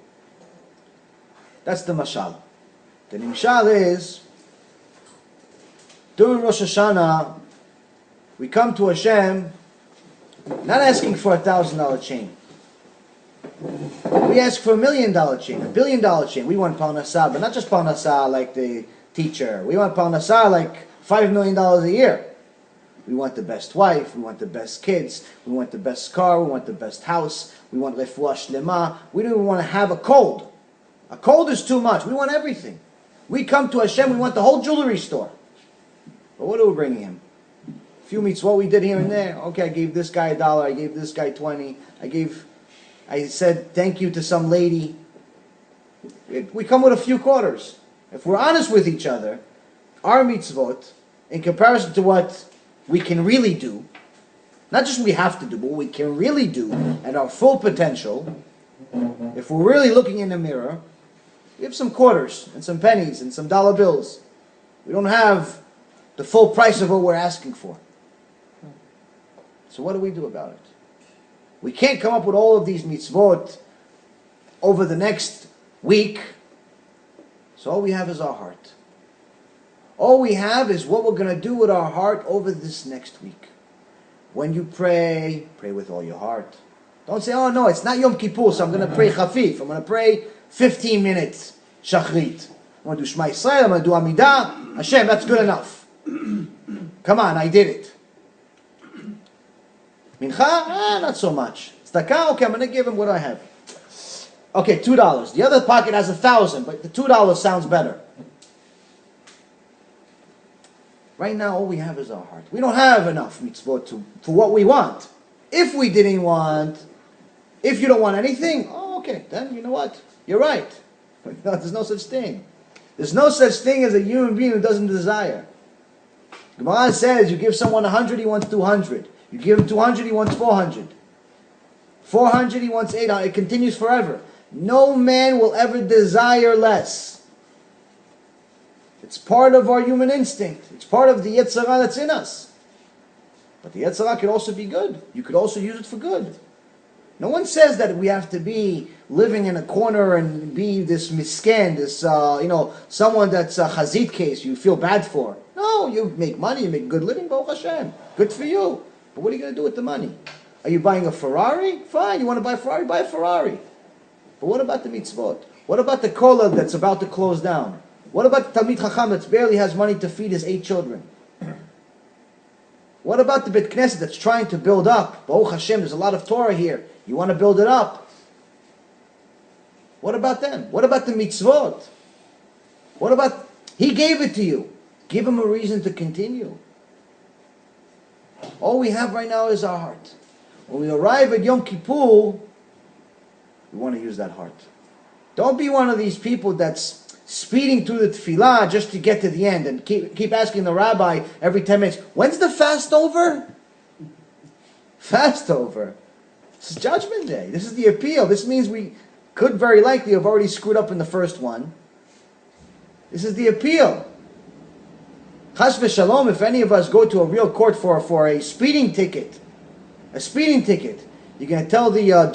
That's the mashal. The nimshal is, during Rosh Hashanah, we come to Hashem not asking for $1,000 chain. We ask for $1 million chain, $1 billion chain. We want parnasah, but not just parnasah like the teacher. We want parnasah like $5 million a year. We want the best wife, we want the best kids, we want the best car, we want the best house, we want refuah shlema. We don't even want to have a cold. A cold is too much. We want everything. We come to Hashem, we want the whole jewelry store. But what are we bringing him? A few mitzvot we did here and there. Okay, I gave this guy $1, I gave this guy 20, I said thank you to some lady. We come with a few quarters. If we're honest with each other, our mitzvot, in comparison to what we can really do, not just we have to do, but what we can really do at our full potential, if we're really looking in the mirror, we have some quarters and some pennies and some dollar bills. We don't have the full price of what we're asking for. So what do we do about it? We can't come up with all of these mitzvot over the next week. So all we have is our heart. All we have is what we're going to do with our heart over this next week. When you pray, pray with all your heart. Don't say, oh no, it's not Yom Kippur, so I'm going to pray chafif. I'm going to pray 15 minutes shachrit. I'm going to do Shema Yisrael, I'm going to do Amidah. Hashem, that's good enough. Come on, I did it. Mincha? Not so much. Tzedakah? Okay, I'm going to give him what I have. Okay, $2. The other pocket has 1,000, but the $2 sounds better. Right now, all we have is our heart. We don't have enough mitzvot for what we want. If we didn't want, if you don't want anything, oh, okay, then you know what? You're right. There's no such thing. There's no such thing as a human being who doesn't desire. Gemara says you give someone 100, he wants 200. You give him 200, he wants 400. 400, he wants 800. It continues forever. No man will ever desire less. It's part of our human instinct. It's part of the Yetzer Hara that's in us. But the Yetzer Hara could also be good. You could also use it for good. No one says that we have to be living in a corner and be this misken, this, someone that's a chazit case you feel bad for. No, you make money, you make good living, Baruch Hashem. Good for you. But what are you going to do with the money? Are you buying a Ferrari? Fine, you want to buy a Ferrari? Buy a Ferrari. But what about the mitzvot? What about the kollel that's about to close down? What about the Talmid Chacham that barely has money to feed his 8 children? What about the Bet Knesset that's trying to build up? Baruch Hashem, there's a lot of Torah here. You want to build it up. What about them? What about the mitzvot? What about, he gave it to you. Give him a reason to continue. All we have right now is our heart. When we arrive at Yom Kippur, we want to use that heart. Don't be one of these people that's speeding through the tefillah just to get to the end and keep asking the rabbi every 10 minutes, when's the fast over? Fast over. This is Judgment Day. This is the appeal. This means we could very likely have already screwed up in the first one. This is the appeal. Chas v'shalom, if any of us go to a real court for a speeding ticket, you're going to tell the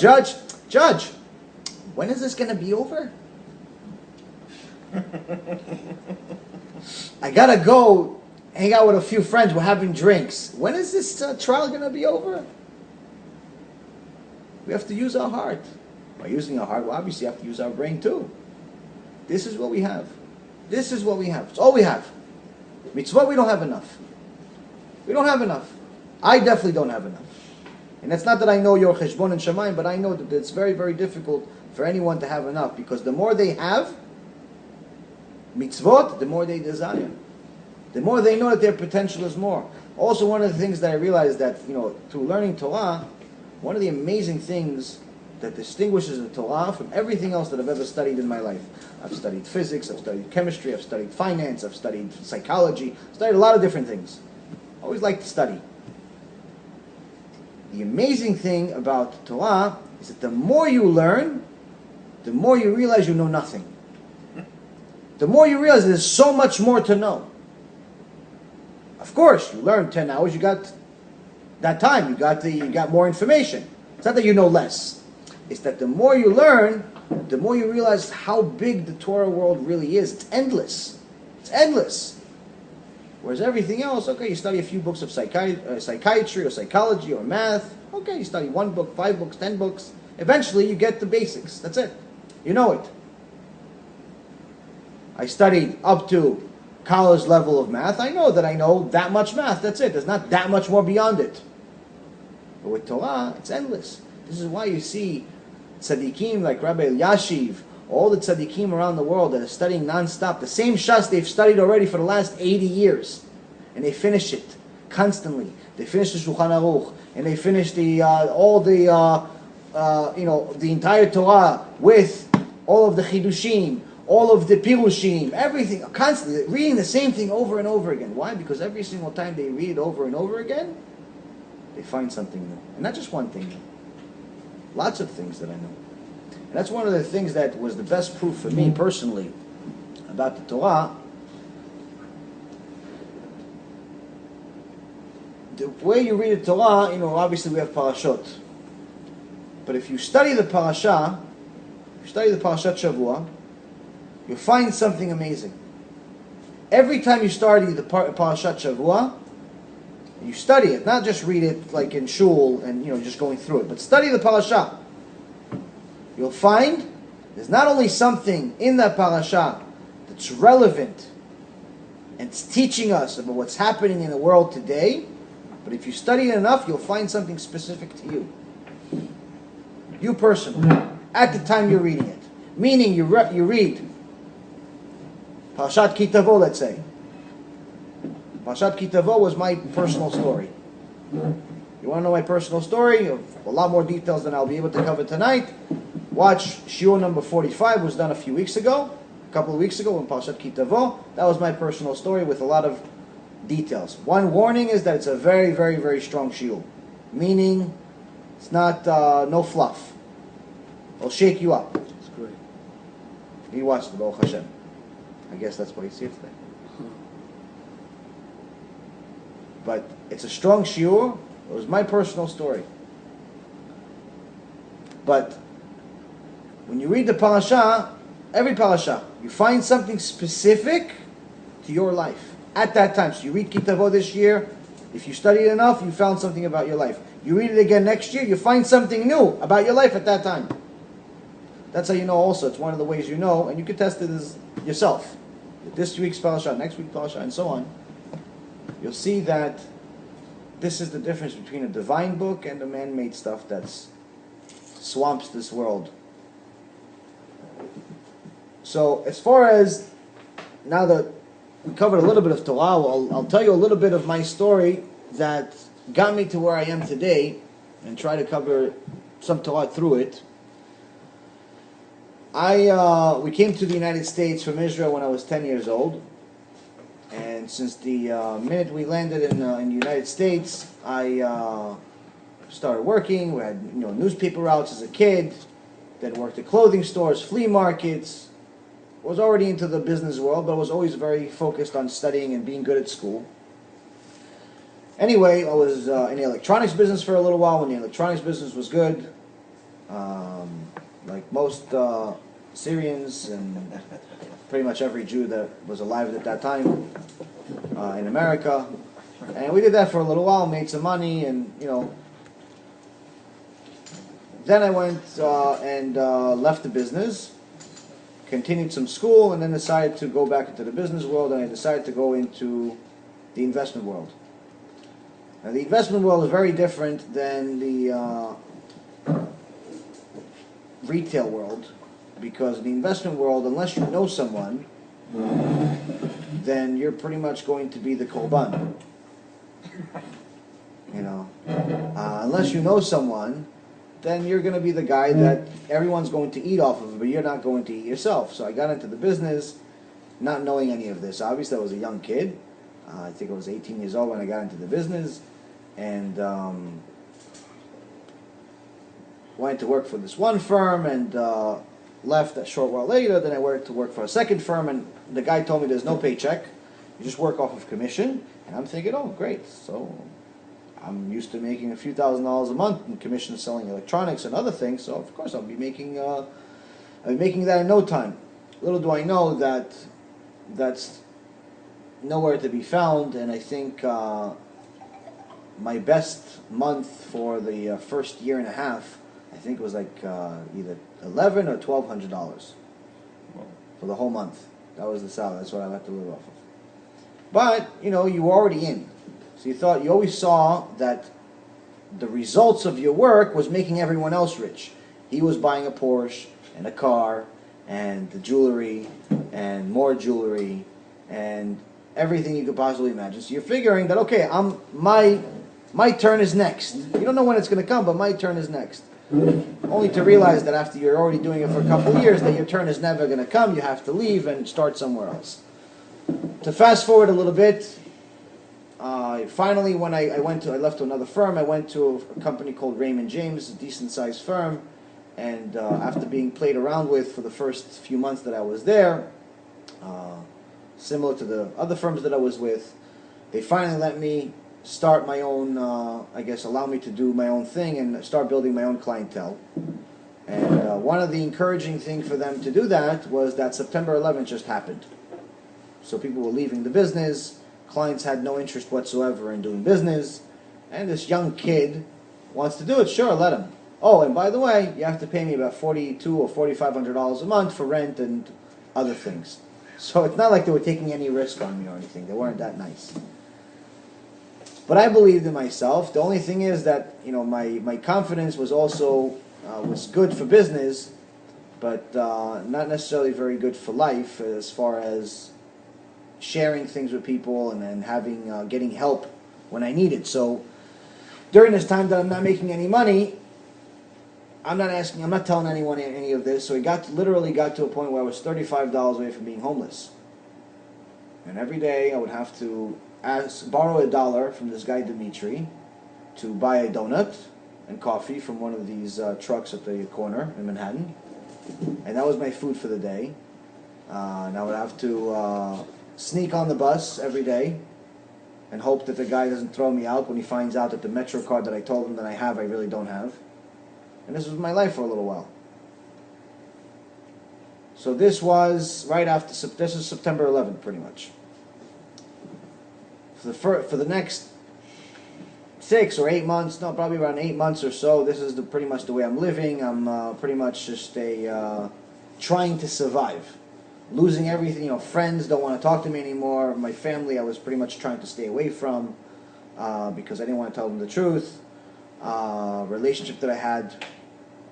Judge, when is this going to be over? I got to go hang out with a few friends. We're having drinks. When is this trial going to be over? We have to use our heart. By using our heart, we obviously have to use our brain too. This is what we have. This is what we have. It's all we have. Mitzvah, we don't have enough. We don't have enough. I definitely don't have enough. And it's not that I know your cheshbon and shamayim, but I know that it's very, very difficult for anyone to have enough, because the more they have mitzvot, the more they desire. The more they know that their potential is more. Also, one of the things that I realized that, through learning Torah, one of the amazing things that distinguishes the Torah from everything else that I've ever studied in my life. I've studied physics, I've studied chemistry, I've studied finance, I've studied psychology, I've studied a lot of different things. I always like to study. The amazing thing about Torah is that the more you learn, the more you realize you know nothing. The more you realize there's so much more to know. Of course, you learn 10 hours, you got that time, you got more information. It's not that you know less. It's that the more you learn, the more you realize how big the Torah world really is. It's endless. It's endless. Whereas everything else, okay, you study a few books of psychiatry or psychology or math. Okay, you study 1 book, 5 books, 10 books. Eventually, you get the basics. That's it. You know it. I studied up to college level of math. I know that I know that much math. That's it. There's not that much more beyond it. But with Torah, it's endless. This is why you see tzaddikim like Rabbi Elyashiv, all the tzaddikim around the world that are studying non-stop, the same shas they've studied already for the last 80 years. And they finish it constantly. They finish the Shulchan Aruch, and they finish the entire Torah with all of the Chidushim, all of the Pirushim, everything, constantly reading the same thing over and over again. Why? Because every single time they read it over and over again, they find something new. And not just one thing new. Lots of things that I know. And that's one of the things that was the best proof for me personally about the Torah. The way you read the Torah, obviously we have parashot. But if you study the parasha, Parashat Shavua, you'll find something amazing. Every time you study the Parashat Shavua, you study it, not just read it like in shul and just going through it, but study the parasha. You'll find there's not only something in that parasha that's relevant and it's teaching us about what's happening in the world today, but if you study it enough, you'll find something specific to you. You personally, at the time you're reading it. Meaning you read Parashat Ki Tavo, let's say. Parashat Ki Tavo was my personal story. You want to know my personal story? A lot more details than I'll be able to cover tonight. Watch Shiur number 45, was done a couple of weeks ago in Parashat Ki Tavo. That was my personal story with a lot of details. One warning is that it's a very, very, very strong Shiur. Meaning, it's not, no fluff. It'll shake you up. That's great. He watched the Baruch Hashem. I guess that's why he's here today. But it's a strong shiur. It was my personal story. But when you read the parasha, every parasha, you find something specific to your life at that time. So you read Ki Tavo this year. If you study it enough, you found something about your life. You read it again next year, you find something new about your life at that time. That's how you know also. It's one of the ways you know, and you can test it as yourself. This week's parasha, next week's parasha, and so on. You'll see that this is the difference between a divine book and the man-made stuff that swamps this world. So as far as, now that we covered a little bit of Torah, I'll tell you a little bit of my story that got me to where I am today, and try to cover some Torah through it. We came to the United States from Israel when I was 10 years old. And since the minute we landed in the United States, I started working. We had newspaper routes as a kid. Then worked at clothing stores, flea markets, was already into the business world, but was always very focused on studying and being good at school. Anyway, I was in the electronics business for a little while when the electronics business was good. Like most Syrians and pretty much every Jew that was alive at that time in America. And we did that for a little while, made some money, and then I went and left the business, continued some school, and then decided to go back into the business world, and I decided to go into the investment world. Now, the investment world is very different than the retail world, because in the investment world, unless you know someone, then you're pretty much going to be the korban. Unless you know someone, then you're going to be the guy that everyone's going to eat off of, but you're not going to eat yourself. So I got into the business not knowing any of this. Obviously, I was a young kid. I think I was 18 years old when I got into the business, and went to work for this one firm, and left a short while later. Then I went to work for a second firm, and the guy told me there's no paycheck. You just work off of commission. And I'm thinking, oh, great. So I'm used to making a few $1,000s a month in commission selling electronics and other things. So of course I'll be making that in no time. Little do I know that that's nowhere to be found. And I think my best month for the first year and a half, I think it was like either $1,100 or $1,200 for the whole month. That was the salary. That's what I had to live off of. But you were already in, so you always saw that the results of your work was making everyone else rich. He was buying a Porsche and a car and the jewelry and more jewelry and everything you could possibly imagine. So you're figuring that okay, my turn is next. You don't know when it's going to come, but my turn is next. Only to realize that after you're already doing it for a couple of years, that your turn is never going to come. You have to leave and start somewhere else. To fast forward a little bit, finally when I left to another firm, I went to a company called Raymond James, a decent sized firm, and after being played around with for the first few months that I was there, similar to the other firms that I was with, they finally let me start my own, allow me to do my own thing and start building my own clientele. And one of the encouraging things for them to do that was that September 11th just happened. So people were leaving the business, clients had no interest whatsoever in doing business, and this young kid wants to do it, sure, let him. Oh, and by the way, you have to pay me about $4,200 or $4,500 a month for rent and other things. So it's not like they were taking any risk on me or anything. They weren't that nice. But I believed in myself. The only thing is that my confidence was also was good for business, but not necessarily very good for life as far as sharing things with people and having getting help when I need it. So during this time that I'm not making any money, I'm not telling anyone any of this. So it literally got to a point where I was $35 away from being homeless. And every day I would have to borrow $1 from this guy Dimitri to buy a donut and coffee from one of these trucks at the corner in Manhattan. And that was my food for the day. And I would have to sneak on the bus every day and hope that the guy doesn't throw me out when he finds out that the Metro card that I told him that I have, I really don't have. And this was my life for a little while. So this was right after, this is September 11th pretty much. For the next 6 or 8 months, no, probably around 8 months or so, this is pretty much the way I'm living. I'm pretty much just trying to survive. Losing everything, friends don't want to talk to me anymore. My family I was pretty much trying to stay away from because I didn't want to tell them the truth. Relationship that I had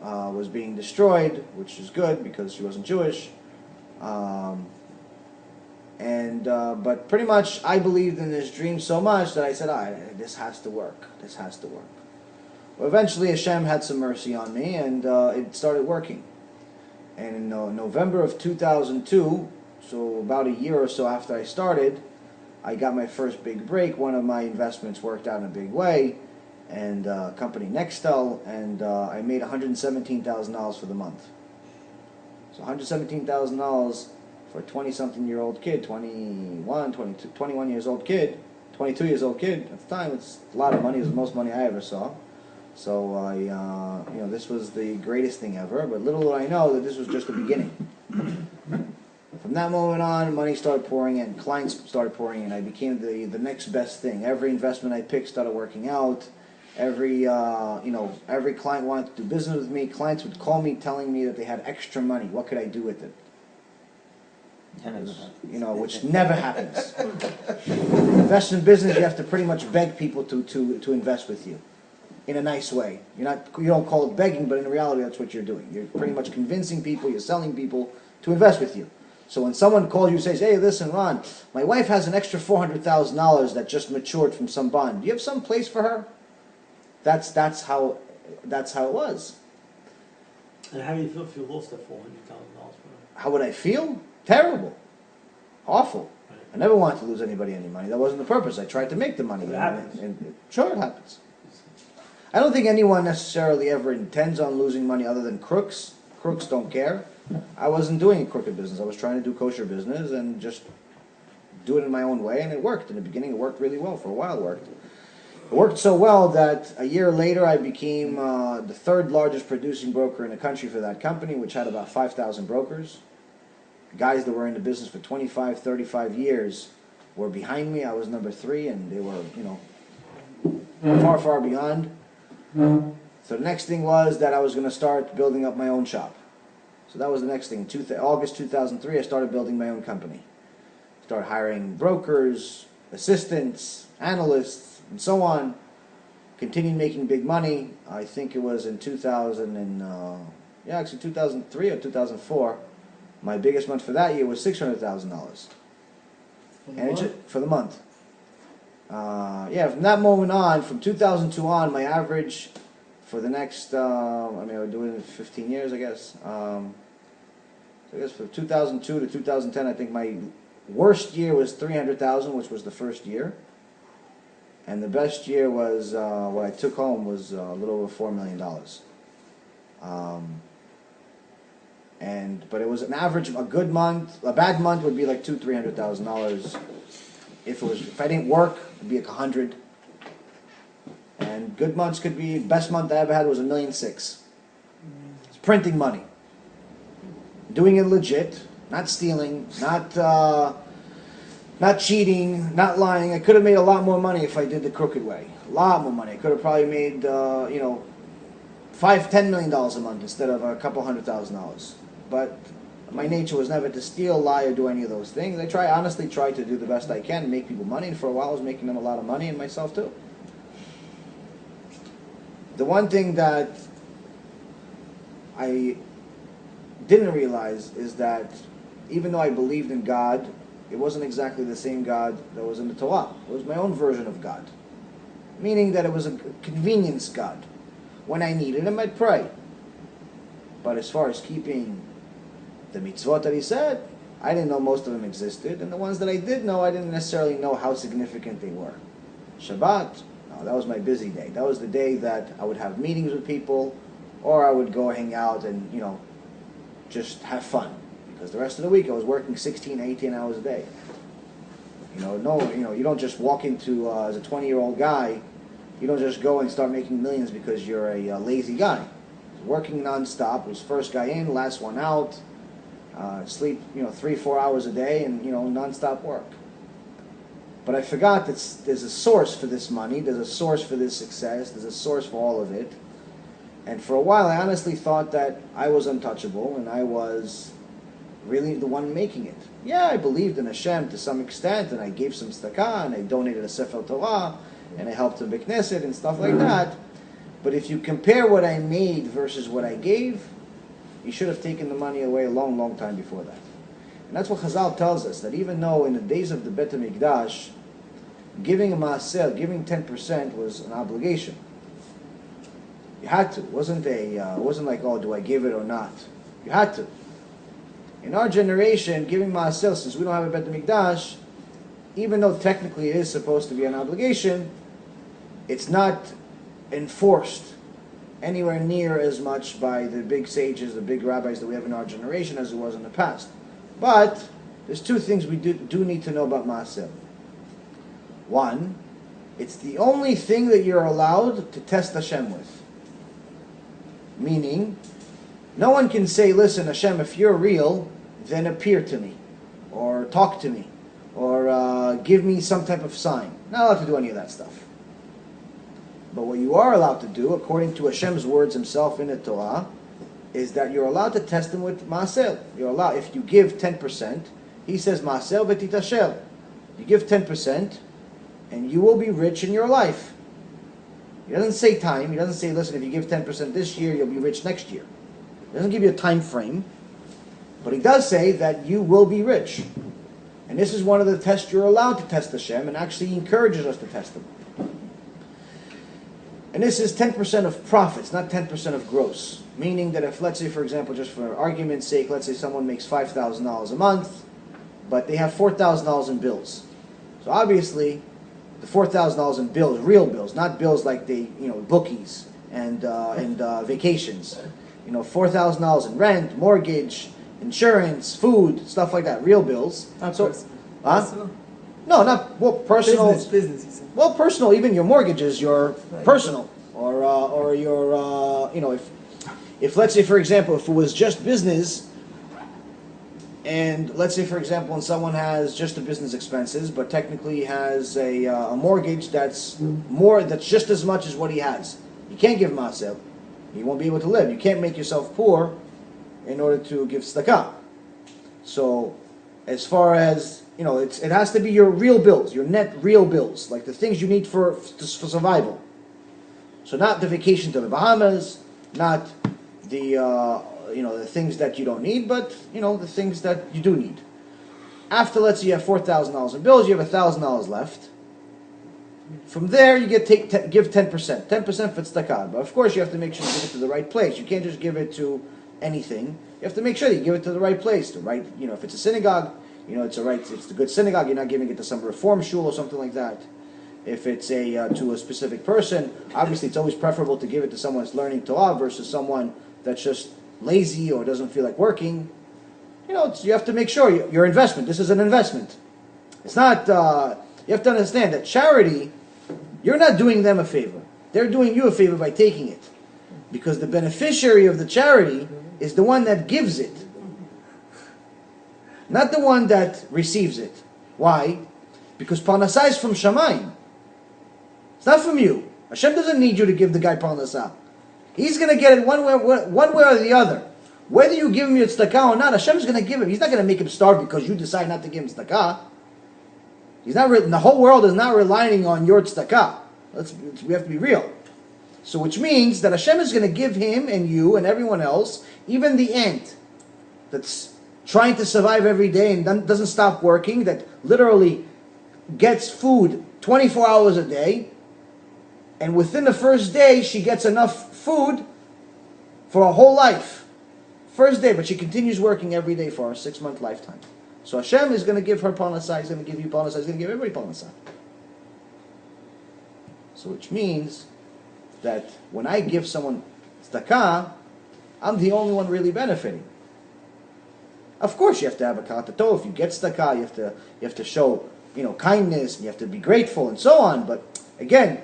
was being destroyed, which is good because she wasn't Jewish. But pretty much I believed in this dream so much that I said, this has to work. This has to work. Well, eventually Hashem had some mercy on me, and it started working. And in November of 2002, so about a year or so after I started, I got my first big break. One of my investments worked out in a big way, and company Nextel, and I made $117,000 for the month. So $117,000 for a 20-something-year-old kid, 21, 22, 21 years old kid, 22 years old kid, at the time, it's a lot of money. It was the most money I ever saw. So this was the greatest thing ever. But little did I know that this was just the beginning. From that moment on, money started pouring in. Clients started pouring in. I became the next best thing. Every investment I picked started working out. Every client wanted to do business with me. Clients would call me telling me that they had extra money. What could I do with it? Which never happens. Investment business, you have to pretty much beg people to invest with you in a nice way. You don't call it begging, but in reality, that's what you're doing. You're pretty much convincing people, you're selling people to invest with you. So when someone calls you and says, "Hey, listen, Ron, my wife has an extra $400,000 that just matured from some bond. Do you have some place for her?" That's how it was. And how do you feel if you lost that $400,000 for her? How would I feel? Terrible. Awful. I never wanted to lose anybody any money. That wasn't the purpose. I tried to make the money. It happens. Sure, it happens. I don't think anyone necessarily ever intends on losing money other than crooks. Crooks don't care. I wasn't doing a crooked business. I was trying to do kosher business and just do it in my own way, and it worked. In the beginning, it worked really well. For a while, it worked. It worked so well that a year later, I became the third largest producing broker in the country for that company, which had about 5,000 brokers. Guys that were in the business for 25, 35 years were behind me. I was number 3, and they were, far, far beyond. So the next thing was that I was going to start building up my own shop. So that was the next thing. August 2003, I started building my own company. Started hiring brokers, assistants, analysts, and so on. Continued making big money. I think it was in 2003 or 2004. My biggest month for that year was $600,000. For the month. From that moment on, from 2002 on, my average for the next, I was doing it 15 years, I guess. So I guess from 2002 to 2010, I think my worst year was $300,000, which was the first year. And the best year was, what I took home was a little over $4 million. But it was an average, a good month. A bad month would be like $300,000. If I didn't work, it'd be like 100. And good months could be, best month I ever had was $1.6 million. It's printing money. Doing it legit, not stealing, not cheating, not lying. I could have made a lot more money if I did the crooked way. A lot more money. I could have probably made, $5-10 million a month instead of a couple $100,000. But my nature was never to steal, lie, or do any of those things. I honestly try to do the best I can, make people money, and for a while I was making them a lot of money, and myself too. The one thing that I didn't realize is that even though I believed in God, it wasn't exactly the same God that was in the Torah. It was my own version of God. Meaning that it was a convenience God. When I needed Him, I'd pray. But as far as keeping the mitzvot that He said, I didn't know most of them existed. And the ones that I did know, I didn't necessarily know how significant they were. Shabbat, no, that was my busy day. That was the day that I would have meetings with people, or I would go hang out and, just have fun. Because the rest of the week I was working 16, 18 hours a day. You don't just walk into, as a 20-year-old guy, you don't just go and start making millions because you're a lazy guy. Working non-stop, was first guy in, last one out, sleep 3-4 hours a day, and non-stop work. But I forgot that there's a source for this money, there's a source for this success, there's a source for all of it. And for a while I honestly thought that I was untouchable and I was really the one making it. Yeah, I believed in Hashem to some extent, and I gave some tzedakah, and I donated a Shiur Torah, and I helped the Knesset and stuff like that. But if you compare what I made versus what I gave, you should have taken the money away a long, long time before that. And that's what Chazal tells us, that even though in the days of the Bet HaMikdash, giving a maaser, giving 10% was an obligation. You had to. It wasn't like, oh, do I give it or not? You had to. In our generation, giving maaser, since we don't have a Bet HaMikdash, even though technically it is supposed to be an obligation, it's not enforced anywhere near as much by the big sages, the big rabbis that we have in our generation as it was in the past. But there's two things we do need to know about Maaseh. One, it's the only thing that you're allowed to test Hashem with. Meaning, no one can say, listen, Hashem, if you're real, then appear to me, or talk to me, or give me some type of sign. Not allowed to do any of that stuff. But what you are allowed to do, according to Hashem's words himself in the Torah, is that you're allowed to test him with Maaseh. You're allowed, if you give 10%, he says, Maaseh v'titashel. You give 10%, and you will be rich in your life. He doesn't say time. He doesn't say, listen, if you give 10% this year, you'll be rich next year. He doesn't give you a time frame. But he does say that you will be rich. And this is one of the tests you're allowed to test Hashem, and actually he encourages us to test him. And this is 10% of profits, not 10% of gross. Meaning that if, let's say, for example, just for argument's sake, let's say someone makes $5,000 a month, but they have $4,000 in bills. So obviously, the $4,000 in bills, real bills, not bills like bookies and vacations. $4,000 in rent, mortgage, insurance, food, stuff like that, real bills. Personal? No, not personal. Business, you said. Well, personal, even your mortgages, your personal, or your if let's say, for example, if it was just business, and let's say, for example, when someone has just the business expenses, but technically has a mortgage that's just as much as what he has, you can't give Maaseh. You won't be able to live. You can't make yourself poor in order to give tzedakah. So, as far as it has to be your real bills, your net real bills, like the things you need for survival. So not the vacation to the Bahamas, not the things that you don't need, but the things that you do need. After, let's say you have $4,000 in bills, you have $1,000 left. From there, you give 10%, 10% for tzedakah. But of course, you have to make sure you give it to the right place. You can't just give it to anything. You have to make sure that you give it to the right place. If it's a synagogue, it's the good synagogue. You're not giving it to some reform shul or something like that. If it's to a specific person, obviously it's always preferable to give it to someone that's learning Torah versus someone that's just lazy or doesn't feel like working. You have to make sure your investment. This is an investment. It's not. You have to understand that charity, you're not doing them a favor. They're doing you a favor by taking it, because the beneficiary of the charity is the one that gives it, not the one that receives it. Why? Because parnasah is from Shamayim. It's not from you. Hashem doesn't need you to give the guy parnasah. He's going to get it one way or the other. Whether you give him your tzedakah or not, Hashem's going to give him. He's not going to make him starve because you decide not to give him tzedakah. The whole world is not relying on your tzedakah. We have to be real. So which means that Hashem is going to give him and you and everyone else, even the ant that's trying to survive every day and doesn't stop working, that literally gets food 24 hours a day, and within the first day she gets enough food for a whole life. First day, but she continues working every day for a 6-month lifetime. So Hashem is going to give her parnasah, He's going to give you parnasah, He's going to give everybody parnasah. So which means that when I give someone tzedakah, I'm the only one really benefiting. Of course, you have to have a katato. If you get tzedakah, you have to show kindness, and you have to be grateful, and so on. But again,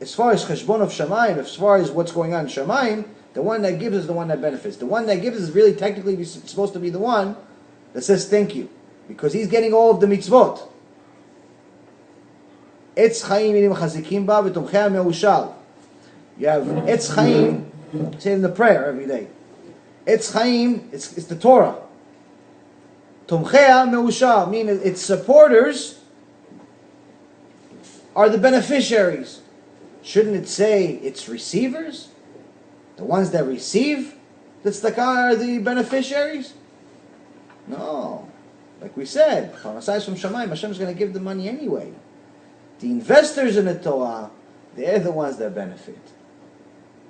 as far as cheshbon of Shamayim, as far as what's going on in Shamayim, the one that gives is the one that benefits. The one that gives is really technically supposed to be the one that says thank you, because he's getting all of the mitzvot. Etz chaim inim chazikim ba v'tomchei meushal. You have Etz chaim, say in the prayer every day. Etz chaim, it's the Torah. Tomchei meushal, meaning its supporters are the beneficiaries. Shouldn't it say its receivers? The ones that receive the tzedakah are the beneficiaries? No. Like we said, parnasah is from Shamayim. Hashem is going to give the money anyway. The investors in the Torah, they're the ones that benefit.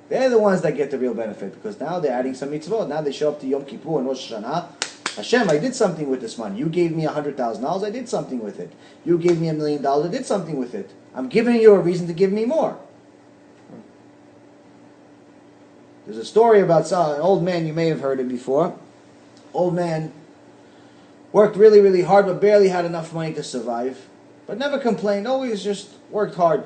They're the ones that get the real benefit, because now they're adding some mitzvot. Now they show up to Yom Kippur and Rosh Hashanah. Hashem, I did something with this money. You gave me $100,000, I did something with it. You gave me $1 million, I did something with it. I'm giving you a reason to give me more. There's a story about an old man, you may have heard it before. Old man worked really, really hard, but barely had enough money to survive. But never complained, always just worked hard.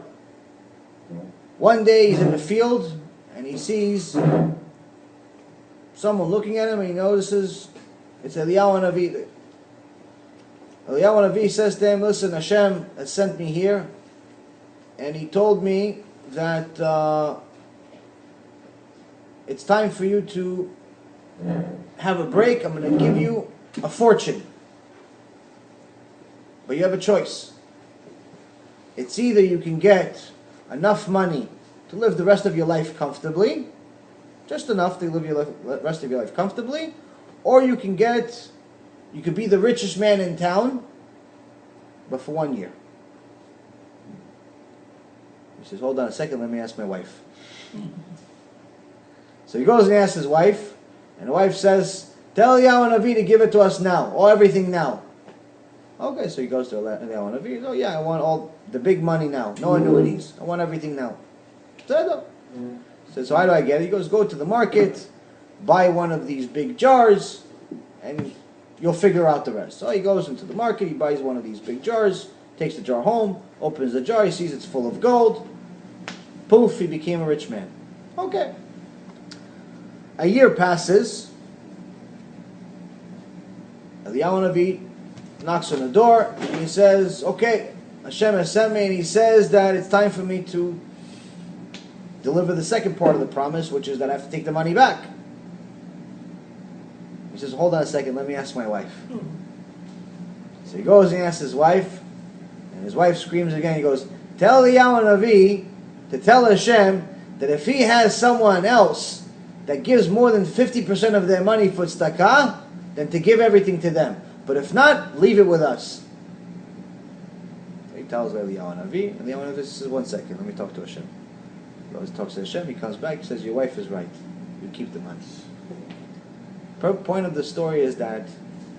One day he's in the field, and he sees someone looking at him, and he notices it's Eliyahu Navi. Eliyahu Navi says to him, listen, Hashem has sent me here, and he told me that it's time for you to have a break. I'm going to give you a fortune. But you have a choice. It's either you can get enough money to live the rest of your life comfortably, just enough to live your rest of your life comfortably, or you could be the richest man in town, but for 1 year. He says, hold on a second, let me ask my wife. So he goes and asks his wife, and the wife says, tell Eliyahu Navi to give it to us now, or everything now. Okay, so he goes to Eliyahu Navi, he says, oh yeah, I want all the big money now, no annuities, I want everything now. So how do I get it? He goes, go to the market, buy one of these big jars, and you'll figure out the rest. So he goes into the market, he buys one of these big jars, takes the jar home, opens the jar, he sees it's full of gold. Poof, he became a rich man. Okay. A year passes. Eliyahu Navi knocks on the door, and he says, okay, Hashem has sent me, and he says that it's time for me to deliver the second part of the promise, which is that I have to take the money back. He says, hold on a second, let me ask my wife. So he goes and asks his wife, and his wife screams again. He goes, tell Eliyahu Navi to tell Hashem that if he has someone else that gives more than 50% of their money for tzedakah, then to give everything to them. But if not, leave it with us. So he tells Eliyahu Navi, and Eliyahu Navi says, 1 second, let me talk to Hashem. He always talks to Hashem, he comes back, he says, your wife is right. You keep the money. Point of the story is that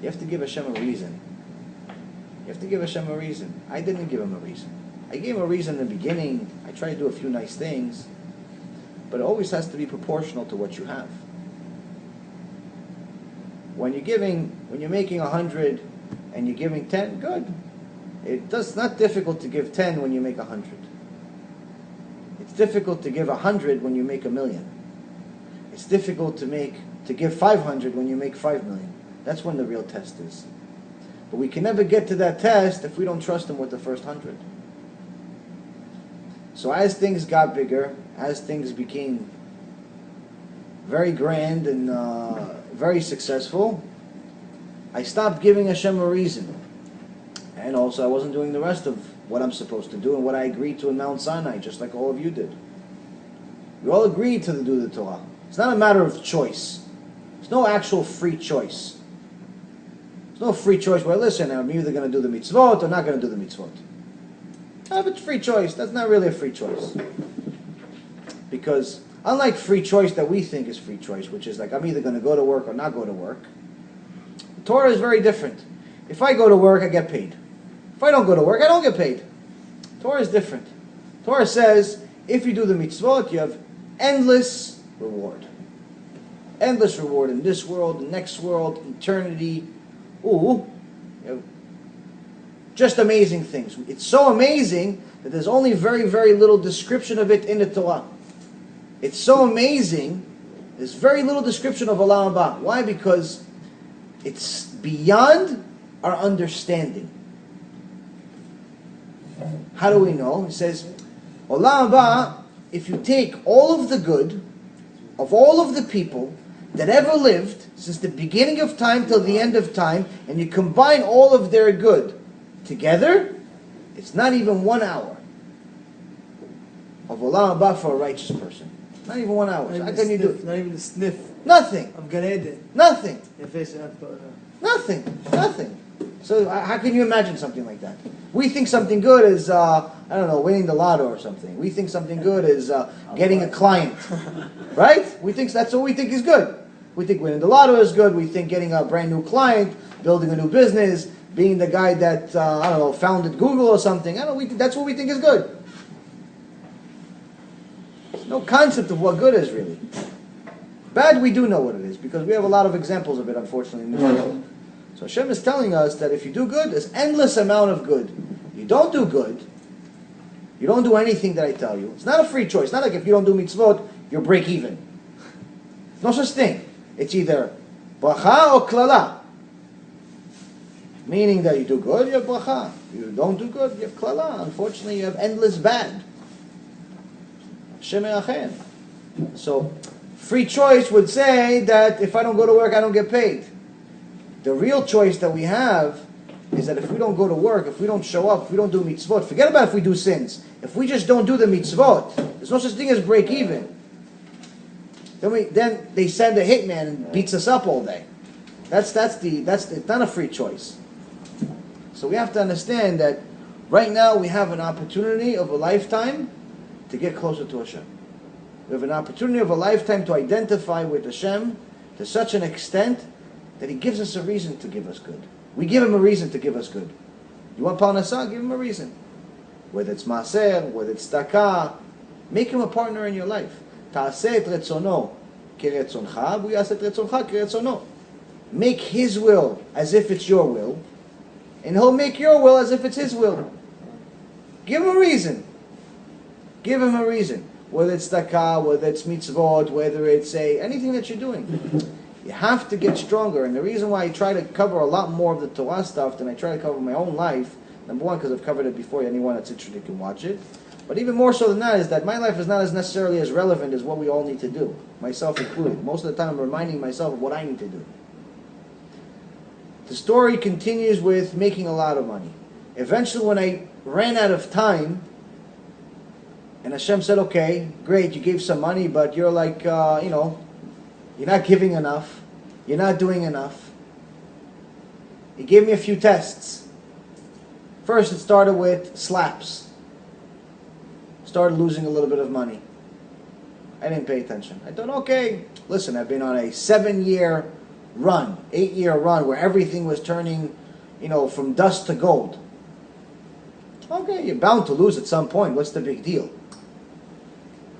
you have to give Hashem a reason. You have to give Hashem a reason. I didn't give him a reason. I gave him a reason in the beginning. I tried to do a few nice things. But it always has to be proportional to what you have. When you're making 100 and you're giving 10, good. It's not difficult to give 10 when you make 100. It's difficult to give 100 when you make 1,000,000. It's difficult to give 500 when you make 5 million. That's when the real test is. But we can never get to that test if we don't trust him with the first 100. So as things got bigger, as things became very grand and very successful, I stopped giving Hashem a reason. And also I wasn't doing the rest of what I'm supposed to do and what I agreed to in Mount Sinai, just like all of you did. We all agreed to do the Torah. It's not a matter of choice. There's no actual free choice. There's no free choice where, listen, I'm either going to do the mitzvot or not going to do the mitzvot. If it's free choice, that's not really a free choice. Because unlike free choice that we think is free choice, which is like I'm either going to go to work or not go to work, Torah is very different. If I go to work, I get paid. If I don't go to work, I don't get paid. Torah is different. Torah says, if you do the mitzvot, you have endless reward. Endless reward in this world, the next world, eternity. Ooh, just amazing things. It's so amazing that there's only very, very little description of it in the Torah. It's so amazing, there's very little description of Olam Haba. Why? Because it's beyond our understanding. How do we know? It says, Olam Haba, if you take all of the good of all of the people that ever lived since the beginning of time till the end of time, and you combine all of their good together, it's not even 1 hour of Olam Haba for a righteous person. Not even 1 hour. How can you do it? Not even a sniff Nothing. of Gan Eden. Nothing. Your face after Nothing. Nothing. So how can you imagine something like that? We think something good is, I don't know, winning the lotto or something. We think something good is getting a client. Right? We think that's what we think is good. We think winning the lotto is good. We think getting a brand new client, building a new business, being the guy that, I don't know, founded Google or something. I don't know, that's what we think is good. There's no concept of what good is, really. Bad, we do know what it is, because we have a lot of examples of it, unfortunately, in the world. So Hashem is telling us that if you do good, there's endless amount of good. You don't do good, you don't do anything that I tell you. It's not a free choice. It's not like if you don't do mitzvot, you're break even. No such thing. It's either bracha or klala. Meaning that you do good, you have bracha. You don't do good, you have klala. Unfortunately, you have endless bad. Hashem erachem. So, free choice would say that if I don't go to work, I don't get paid. The real choice that we have is that if we don't go to work, if we don't show up, if we don't do mitzvot, forget about if we do sins. If we just don't do the mitzvot, there's no such thing as break even. Then they send a hitman and beats us up all day. It's not a free choice. So we have to understand that right now we have an opportunity of a lifetime to get closer to Hashem. We have an opportunity of a lifetime to identify with Hashem to such an extent that He gives us a reason to give us good. We give Him a reason to give us good. You want parnasah? Give Him a reason. Whether it's maser, whether it's tzedakah, make Him a partner in your life. Ta'aseh et retzono keretzoncha, v'yaseh et retzoncha keretzono. Make His will as if it's your will, and He'll make your will as if it's His will. Give Him a reason. Give Him a reason. Whether it's tzedakah, whether it's mitzvot, whether it's anything that you're doing. You have to get stronger. And the reason why I try to cover a lot more of the Torah stuff than I try to cover my own life, number one, because I've covered it before, anyone that's interested can watch it. But even more so than that is that my life is not as necessarily as relevant as what we all need to do, myself included. Most of the time I'm reminding myself of what I need to do. The story continues with making a lot of money. Eventually when I ran out of time, and Hashem said, okay, great, you gave some money, but you're like, you're not giving enough. You're not doing enough. He gave me a few tests. First, it started with slaps. Started losing a little bit of money. I didn't pay attention. I thought, okay, listen, I've been on a 7-year run, 8-year run, where everything was turning, from dust to gold. Okay, you're bound to lose at some point. What's the big deal?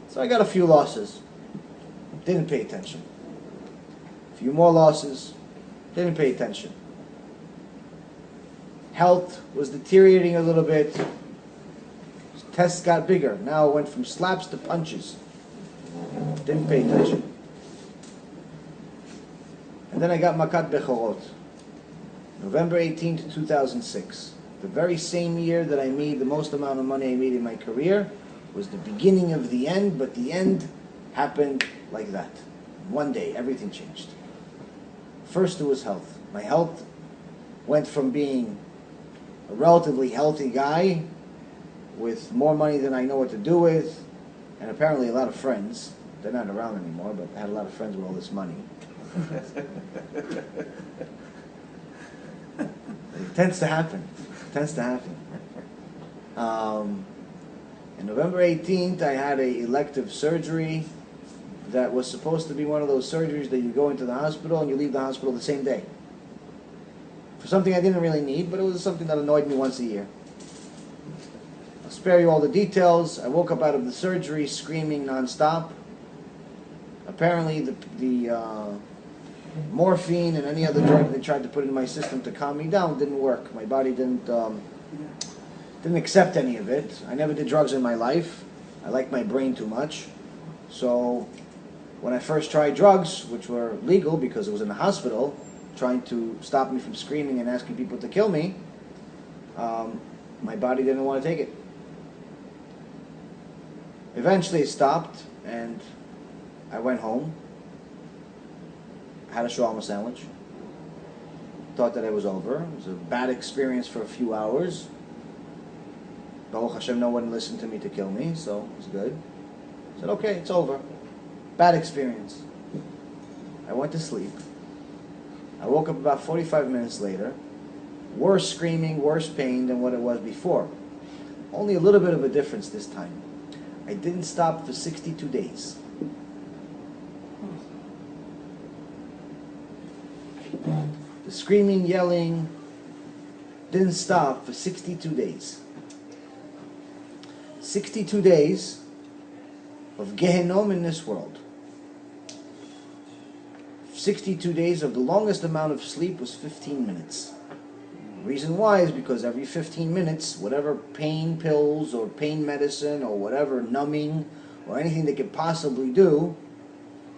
So I got a few losses. Didn't pay attention. A few more losses. Didn't pay attention. Health was deteriorating a little bit. Tests got bigger. Now it went from slaps to punches. Didn't pay attention. And then I got Makat Bechorot. November 18th, 2006. The very same year that I made the most amount of money I made in my career was the beginning of the end, but the end happened like that. One day, everything changed. First, it was health. My health went from being a relatively healthy guy with more money than I know what to do with, and apparently a lot of friends. They're not around anymore, but I had a lot of friends with all this money. It tends to happen. And November 18th, I had an elective surgery that was supposed to be one of those surgeries that you go into the hospital and you leave the hospital the same day. For something I didn't really need, but it was something that annoyed me once a year. I'll spare you all the details. I woke up out of the surgery screaming nonstop. Apparently the morphine and any other drug they tried to put in my system to calm me down didn't work. My body didn't accept any of it. I never did drugs in my life. I like my brain too much. So when I first tried drugs, which were legal because it was in the hospital, trying to stop me from screaming and asking people to kill me, my body didn't want to take it. Eventually it stopped and I went home, had a shawarma sandwich, thought that it was over. It was a bad experience for a few hours. Baruch Hashem, no one listened to me to kill me, so it was good. I said, okay, it's over. Bad experience. I went to sleep. I woke up about 45 minutes later. Worse screaming, worse pain than what it was before. Only a little bit of a difference this time. I didn't stop for 62 days. The screaming, yelling didn't stop for 62 days. 62 days of Gehenom in this world. 62 days of the longest amount of sleep was 15 minutes. The reason why is because every 15 minutes, whatever pain pills or pain medicine or whatever numbing or anything they could possibly do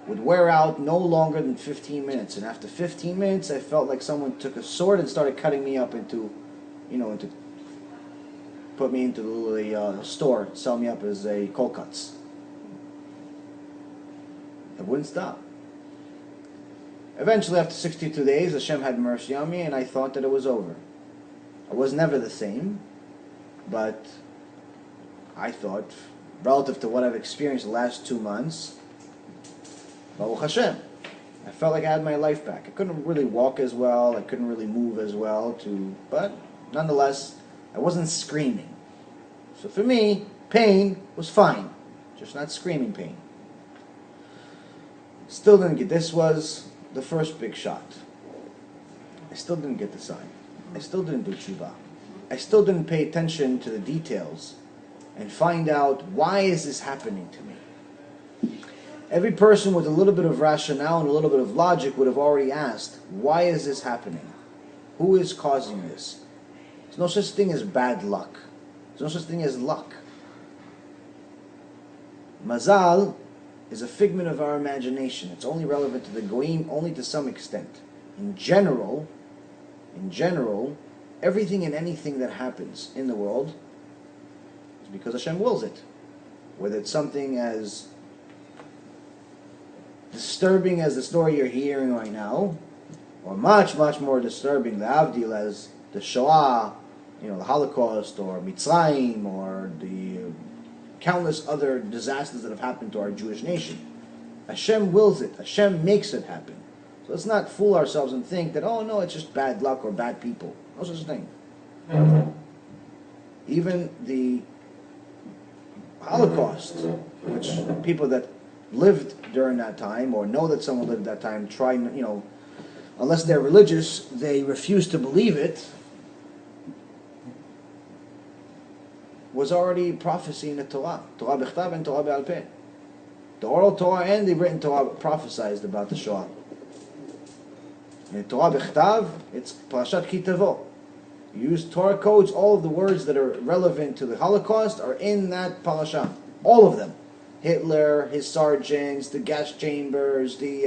would wear out no longer than 15 minutes. And after 15 minutes, I felt like someone took a sword and started cutting me up into, put me into the store, sell me up as a cold cuts. It wouldn't stop. Eventually, after 62 days, Hashem had mercy on me, and I thought that it was over. I was never the same, but I thought, relative to what I've experienced the last 2 months, Baruch Hashem, I felt like I had my life back. I couldn't really walk as well, I couldn't really move as well, but nonetheless, I wasn't screaming. So for me, pain was fine, just not screaming pain. Still didn't get, this was the first big shot. I still didn't get the sign. I still didn't do tshuva. I still didn't pay attention to the details and find out, why is this happening to me? Every person with a little bit of rationale and a little bit of logic would have already asked, why is this happening? Who is causing this? There's no such thing as bad luck. There's no such thing as luck. Mazal is a figment of our imagination. It's only relevant to the goyim, only to some extent. In general, everything and anything that happens in the world is because Hashem wills it. Whether it's something as disturbing as the story you're hearing right now, or much, much more disturbing, the Avdil, as the Shoah, the Holocaust, or Mitzrayim, or the countless other disasters that have happened to our Jewish nation. Hashem wills it. Hashem makes it happen. So let's not fool ourselves and think that, oh no, it's just bad luck or bad people. No such thing. Even the Holocaust, which people that lived during that time or know that someone lived that time try, unless they're religious, they refuse to believe it, was already prophecy in the Torah. Torah b'chtav and Torah be'al peh. The oral Torah and the written Torah prophesied about the Shoah. In Torah b'chtav, it's Parashat Ki Tavo. You use Torah codes, all of the words that are relevant to the Holocaust are in that parasha. All of them. Hitler, his sergeants, the gas chambers, the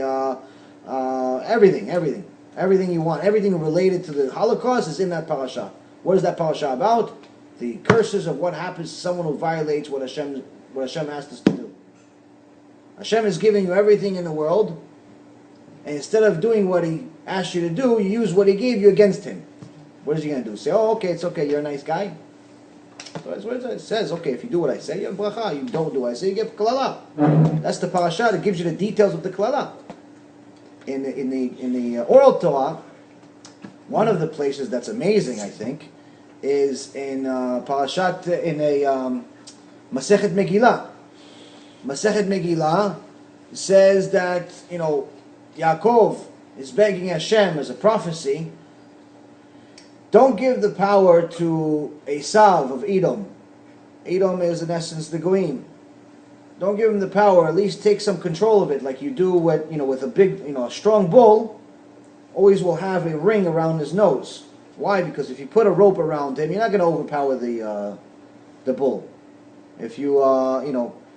everything. Everything you want. Everything related to the Holocaust is in that parasha. What is that parasha about? The curses of what happens to someone who violates what Hashem asked us to do. Hashem is giving you everything in the world, and instead of doing what He asked you to do, you use what He gave you against Him. What is He going to do? Say, oh, okay, it's okay, you're a nice guy? So that's what it says. Okay, if you do what I say, you have bracha. You don't do what I say, you get klala. That's the parasha that gives you the details of the klala. In the oral Torah, one of the places that's amazing, I think, is in Parashat, Masechet Megillah. Masechet Megillah says that, Yaakov is begging Hashem as a prophecy, don't give the power to Esav of Edom. Edom is in essence the Goyim. Don't give him the power, at least take some control of it, like you do with a big, a strong bull, always will have a ring around his nose. Why? Because if you put a rope around him, you're not going to overpower the bull. If you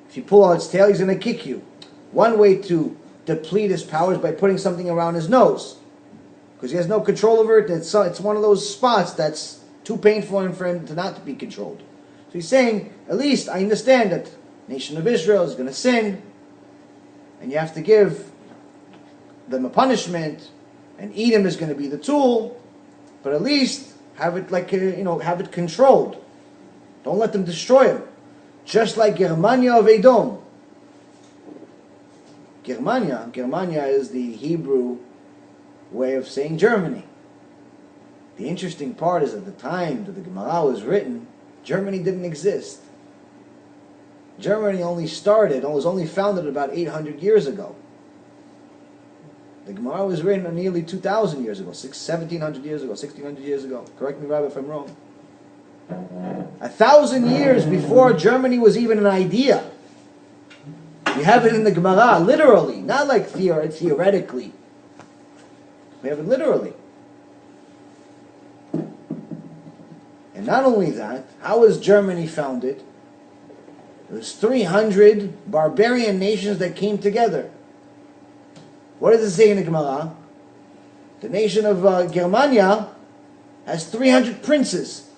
if you pull on its tail, he's going to kick you. One way to deplete his powers by putting something around his nose, because he has no control over it. It's one of those spots that's too painful for him to not be controlled. So he's saying, at least I understand that the nation of Israel is going to sin, and you have to give them a punishment, and Edom is going to be the tool. But at least have it have it controlled. Don't let them destroy him. Just like Germania of Edom. Germania is the Hebrew way of saying Germany. The interesting part is at the time that the Gemara was written, Germany didn't exist. Germany was only founded about 800 years ago. The Gemara was written nearly 2,000 years ago, 1,700 years ago, 1,600 years ago. Correct me, Rabbi, if I'm wrong. 1,000 years before Germany was even an idea. You have it in the Gemara, literally, not like theoretically. We have it literally. And not only that, how was Germany founded? It was 300 barbarian nations that came together. What does it say in the Gemara? The nation of Germania has 300 princes,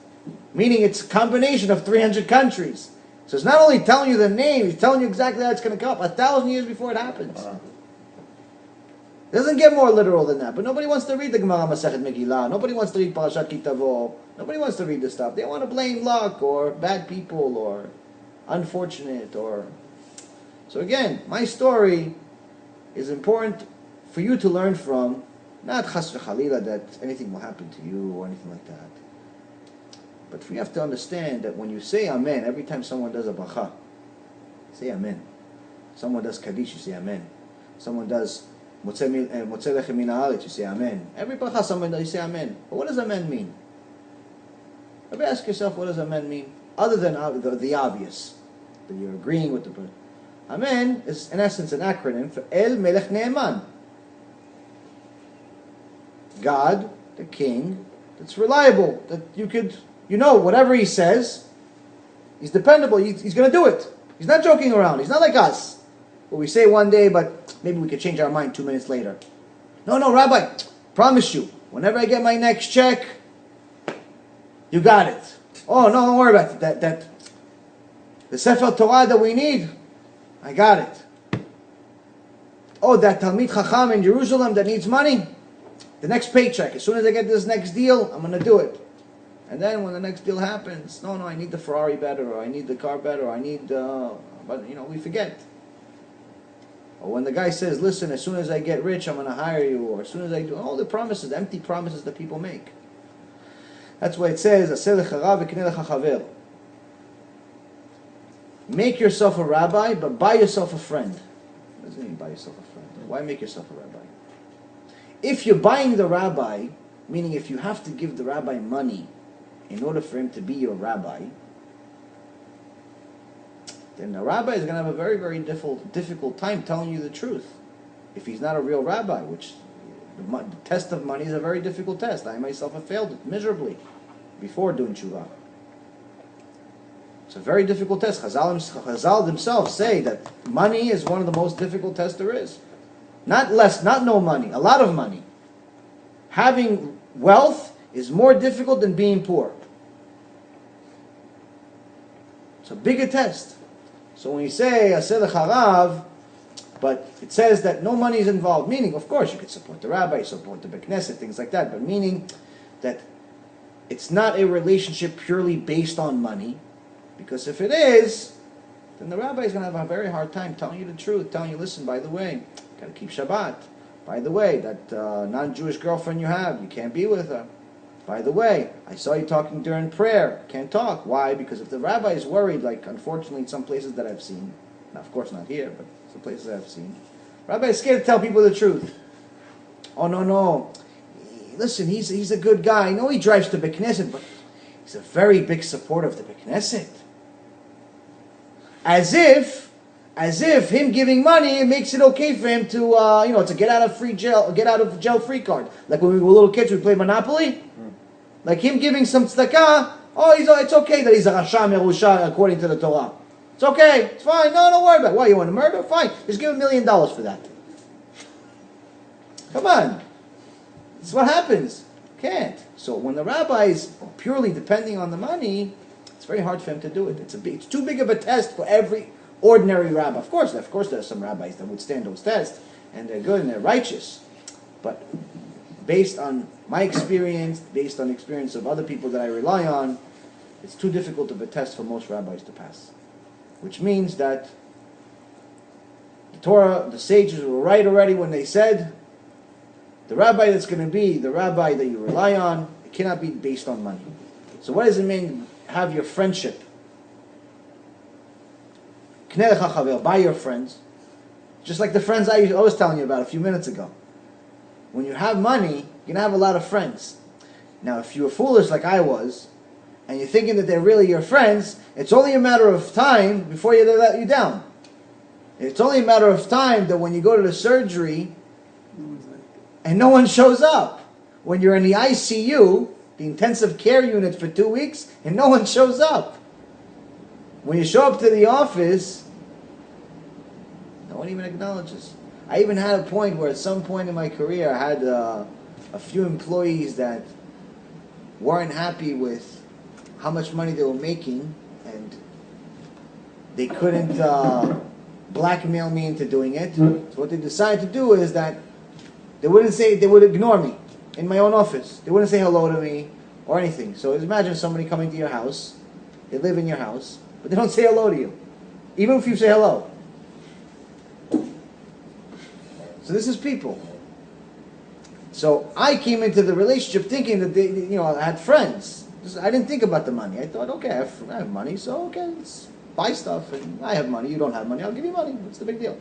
meaning it's a combination of 300 countries. So it's not only telling you the name, it's telling you exactly how it's going to come up 1,000 years before it happens. It doesn't get more literal than that. But nobody wants to read the Gemara Masechet Megillah. Nobody wants to read Parashat Kitavo. Nobody wants to read this stuff. They want to blame luck or bad people or unfortunate or... So again, my story is important for you to learn from, not chas v'chalila that anything will happen to you or anything like that. But you have to understand that when you say Amen, every time someone does a bracha, say Amen. Someone does Kaddish, you say Amen. Someone does Motzei Lechem Min Haaretz, you say Amen. Every bracha someone does, you say Amen. But what does Amen mean? Ever ask yourself, what does Amen mean? Other than the obvious, that you're agreeing with the person. Amen is in essence an acronym for El Melech Ne'eman. God, the King, that's reliable, that you could, whatever He says, He's dependable, He's going to do it. He's not joking around, He's not like us. What we say one day, but maybe we could change our mind 2 minutes later. No, Rabbi, promise you, whenever I get my next check, you got it. Oh, no, don't worry about it. That the Sefer Torah that we need, I got it. Oh, that Talmid Chacham in Jerusalem that needs money, the next paycheck, as soon as I get this next deal, I'm going to do it. And then when the next deal happens, no, I need the Ferrari better, or I need the car better, or I need, but we forget. Or when the guy says, listen, as soon as I get rich, I'm going to hire you, or as soon as I do, all the promises, empty promises that people make. That's why it says, Aseh lecha rav v'kneh lecha chaver. Make yourself a rabbi, but buy yourself a friend. What does it mean, buy yourself a friend? Why make yourself a rabbi? If you're buying the rabbi, meaning if you have to give the rabbi money in order for him to be your rabbi, then the rabbi is going to have a very, very difficult time telling you the truth. If he's not a real rabbi, which the test of money is a very difficult test. I myself have failed it miserably before doing tshuva. It's a very difficult test. Chazal themselves say that money is one of the most difficult tests there is. Not less, not no money, a lot of money. Having wealth is more difficult than being poor. It's a bigger test. So when you say, Aseh lecha rav, but it says that no money is involved, meaning, of course, you could support the rabbi, support the Beit Knesset, things like that, but meaning that it's not a relationship purely based on money, because if it is, then the rabbi is going to have a very hard time telling you the truth, telling you, listen, by the way, got to keep Shabbat. By the way, that non-Jewish girlfriend you have, you can't be with her. By the way, I saw you talking during prayer. Can't talk. Why? Because if the rabbi is worried, like unfortunately in some places that I've seen, now of course not here, but some places I've seen, rabbi is scared to tell people the truth. Oh no. Listen, he's a good guy. I know he drives to Beit Knesset, but he's a very big supporter of the Beit Knesset. As if him giving money makes it okay for him to to get out of jail free card. Like when we were little kids, we played Monopoly. Like him giving some tzedakah, it's okay that he's a Rasha Merusha according to the Torah. It's okay, it's fine. No, don't worry about it. Why, you want to murder? Fine, just give $1 million for that. Come on, this is what happens. Can't. So when the rabbi is purely depending on the money, it's very hard for him to do it. It's too big of a test for every ordinary rabbi. Of course, there are some rabbis that would stand those tests, and they're good and they're righteous. But based on my experience, based on the experience of other people that I rely on, it's too difficult of a test for most rabbis to pass. Which means that the Torah, the sages were right already when they said, the rabbi that's going to be the rabbi that you rely on, it cannot be based on money. So what does it mean, have your friendship? Kneh lecha chaver, buy your friends. Just like the friends I was telling you about a few minutes ago. When you have money, you're going to have a lot of friends. Now, if you're foolish like I was, and you're thinking that they're really your friends, it's only a matter of time before they let you down. It's only a matter of time that when you go to the surgery, and no one shows up. When you're in the ICU, the intensive care unit for 2 weeks, and no one shows up. When you show up to the office, no one even acknowledges. I even had a point where at some point in my career I had a few employees that weren't happy with how much money they were making, and they couldn't blackmail me into doing it. So what they decided to do is that they would ignore me in my own office. They wouldn't say hello to me or anything. So imagine somebody coming to your house, they live in your house, but they don't say hello to you, even if you say hello. So this is people. So I came into the relationship thinking that I had friends. I didn't think about the money. I thought, okay, I have money, so okay, let's buy stuff. And I have money, you don't have money, I'll give you money. What's the big deal?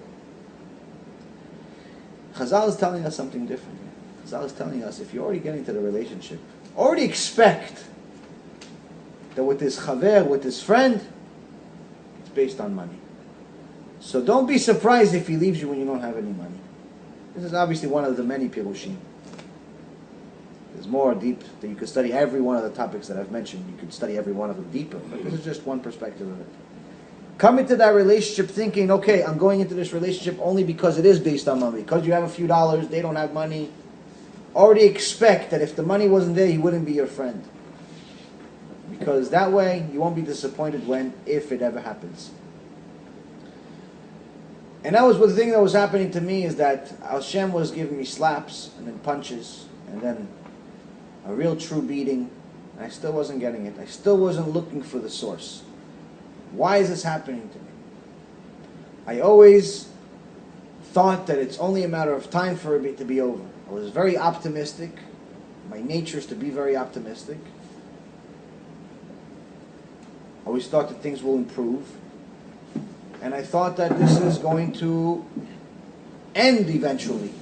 Chazal is telling us something different. Chazal is telling us, if you're already getting into the relationship, already expect that with this chaver, with this friend, it's based on money. So don't be surprised if he leaves you when you don't have any money. This is obviously one of the many pirushim. There's more deep that you could study every one of the topics that I've mentioned. You could study every one of them deeper, but this is just one perspective of it. Come into that relationship thinking, okay, I'm going into this relationship only because it is based on money. Because you have a few dollars, they don't have money. Already expect that if the money wasn't there, he wouldn't be your friend. Because that way, you won't be disappointed if it ever happens. And that was the thing that was happening to me, is that Hashem was giving me slaps and then punches and then a real true beating, and I still wasn't getting it. I still wasn't looking for the source. Why is this happening to me? I always thought that it's only a matter of time for it to be over. I was very optimistic. My nature is to be very optimistic. I always thought that things will improve. And I thought that this is going to end eventually.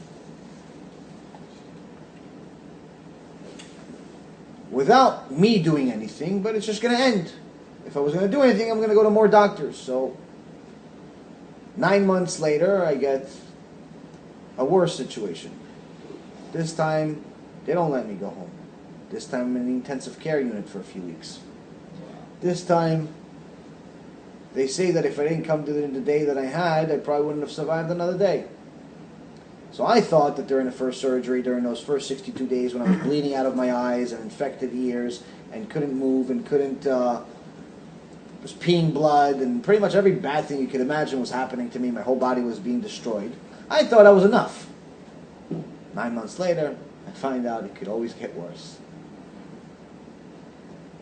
Without me doing anything, but it's just going to end. If I was going to do anything, I'm going to go to more doctors. So 9 months later, I get a worse situation. This time, they don't let me go home. This time, I'm in the intensive care unit for a few weeks. This time, they say that if I didn't come to the day that I had, I probably wouldn't have survived another day. So I thought that during the first surgery, during those first 62 days when I was bleeding out of my eyes and infected ears and couldn't move and was peeing blood and pretty much every bad thing you could imagine was happening to me. My whole body was being destroyed. I thought I was enough. 9 months later, I find out it could always get worse.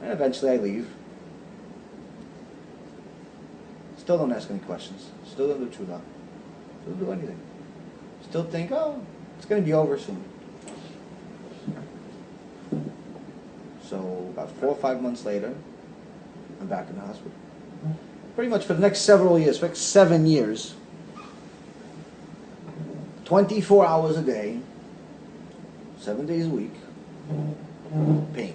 And eventually I leave. Still don't ask any questions. Still don't do tshuva. Still don't do anything. Still think, oh, it's going to be over soon. So about 4 or 5 months later, I'm back in the hospital. Pretty much for the next several years, for the next 7 years, 24 hours a day, 7 days a week, pain.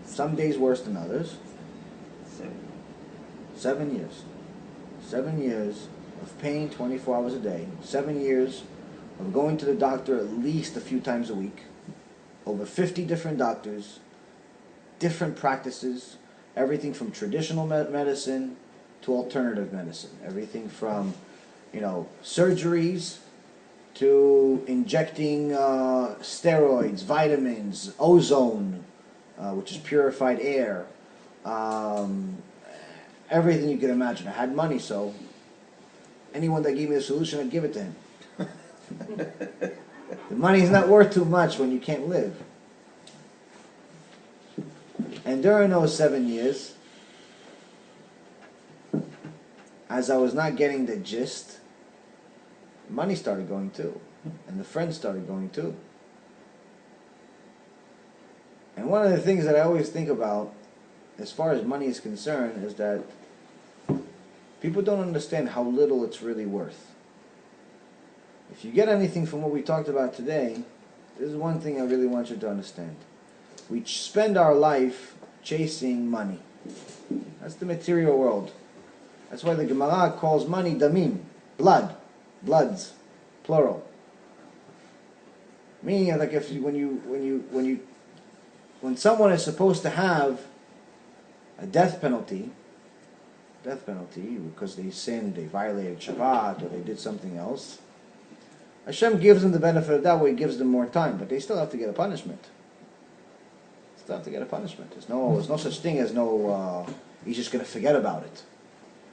Some days worse than others. 7 years. 7 years of pain 24 hours a day. 7 years of going to the doctor at least a few times a week. Over 50 different doctors, different practices, everything from traditional medicine to alternative medicine. Everything from, surgeries to injecting steroids, vitamins, ozone, which is purified air, everything you can imagine. I had money, so anyone that gave me a solution, I'd give it to him. The money's not worth too much when you can't live. And during those 7 years, as I was not getting the gist, money started going too. And the friends started going too. And one of the things that I always think about, as far as money is concerned, is that people don't understand how little it's really worth. If you get anything from what we talked about today, this is one thing I really want you to understand. We spend our life chasing money. That's the material world. That's why the Gemara calls money damim, blood, bloods, plural. Meaning, like when someone is supposed to have a death penalty because they sinned, they violated Shabbat, or they did something else, Hashem gives them the benefit of that way, gives them more time, but they still have to get a punishment. There's no such thing as he's just going to forget about it.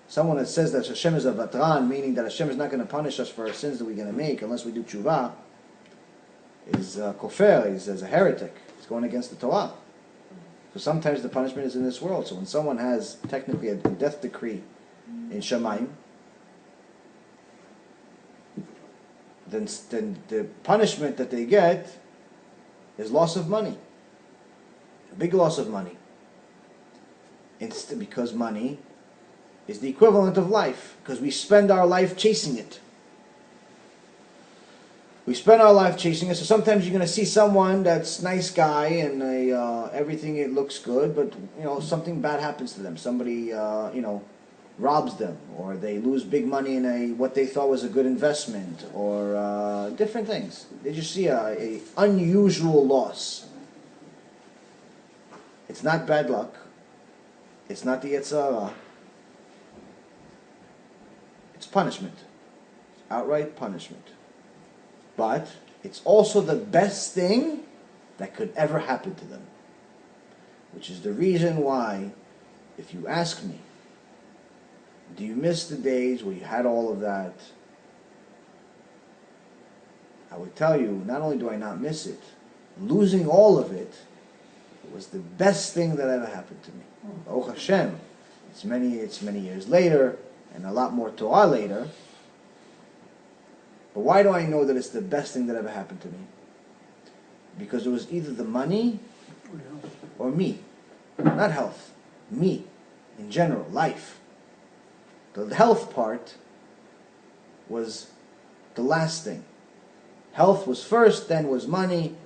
Someone that says that Hashem is a vatran, meaning that Hashem is not going to punish us for our sins that we're going to make unless we do tshuva, is kofer, is a heretic. It's going against the Torah. So sometimes the punishment is in this world. So when someone has technically a death decree in Shamayim, then the punishment that they get is loss of money. A big loss of money. Because money is the equivalent of life. Because we spend our life chasing it. So sometimes you're going to see someone that's nice guy and everything, it looks good, but something bad happens to them. Somebody robs them, or they lose big money in what they thought was a good investment, or different things. They just see a unusual loss. It's not bad luck. It's not the Yetzirah. It's punishment. It's outright punishment. But it's also the best thing that could ever happen to them. Which is the reason why, if you ask me, do you miss the days where you had all of that? I would tell you, not only do I not miss it, losing all of it was the best thing that ever happened to me. Oh Hashem, it's many years later, and a lot more Torah later. But why do I know that it's the best thing that ever happened to me? Because it was either the money or me. Not health. Me. In general. Life. The health part was the last thing. Health was first, then was money,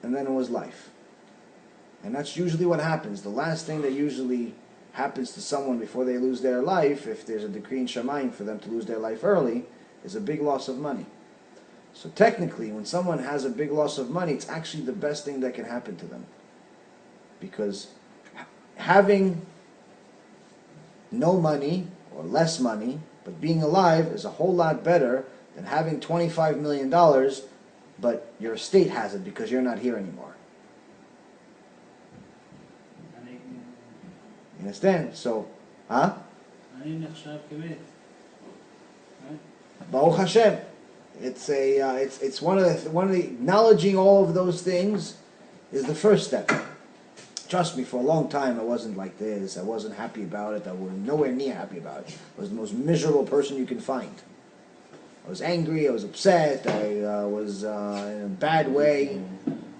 and then it was life. And that's usually what happens. The last thing that usually happens to someone before they lose their life, if there's a decree in Shamayim for them to lose their life early, is a big loss of money. So technically, when someone has a big loss of money, it's actually the best thing that can happen to them. Because having no money, or less money, but being alive is a whole lot better than having $25 million, but your estate has it because you're not here anymore. You understand? So, Baruch Hashem. It's one of the acknowledging all of those things is the first step. Trust me, for a long time I wasn't like this. I wasn't happy about it. I was nowhere near happy about it. I was the most miserable person you can find. I was angry. I was upset. I was in a bad way.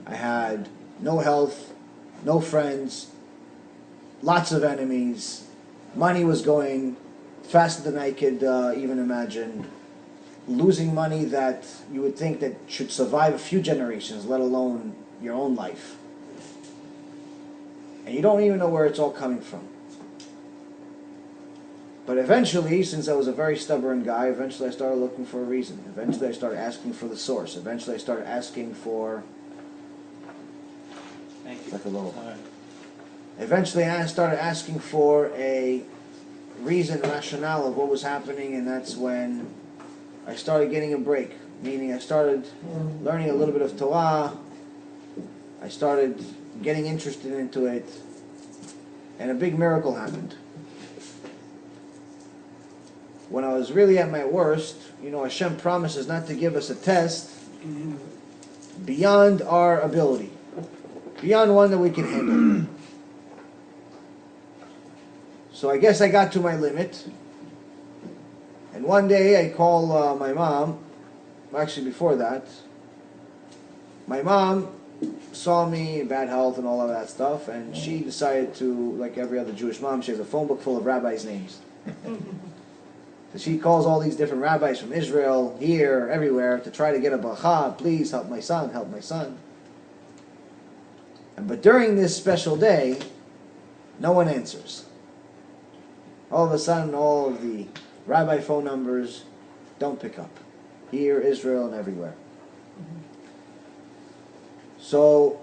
I had no health, no friends, lots of enemies. Money was going faster than I could even imagine. Losing money that you would think that should survive a few generations, let alone your own life. And you don't even know where it's all coming from. But eventually, since I was a very stubborn guy, eventually I started looking for a reason. Eventually I started asking for the source. Eventually I started asking for... Thank you. Like a little... All right. Eventually I started asking for a reason, rationale of what was happening, and that's when I started getting a break. Meaning I started learning a little bit of Torah. I started getting interested into it, and a big miracle happened. When I was really at my worst, Hashem promises not to give us a test beyond our ability, beyond one that we can handle. So I guess I got to my limit, and one day I call my mom. Actually, before that, my mom saw me in bad health and all of that stuff, and she decided to, like every other Jewish mom, she has a phone book full of rabbis' names. So she calls all these different rabbis from Israel, here, everywhere, to try to get a bracha. Please help my son, help my son. But during this special day, no one answers. All of a sudden, all of the rabbi phone numbers don't pick up. Here, Israel, and everywhere. So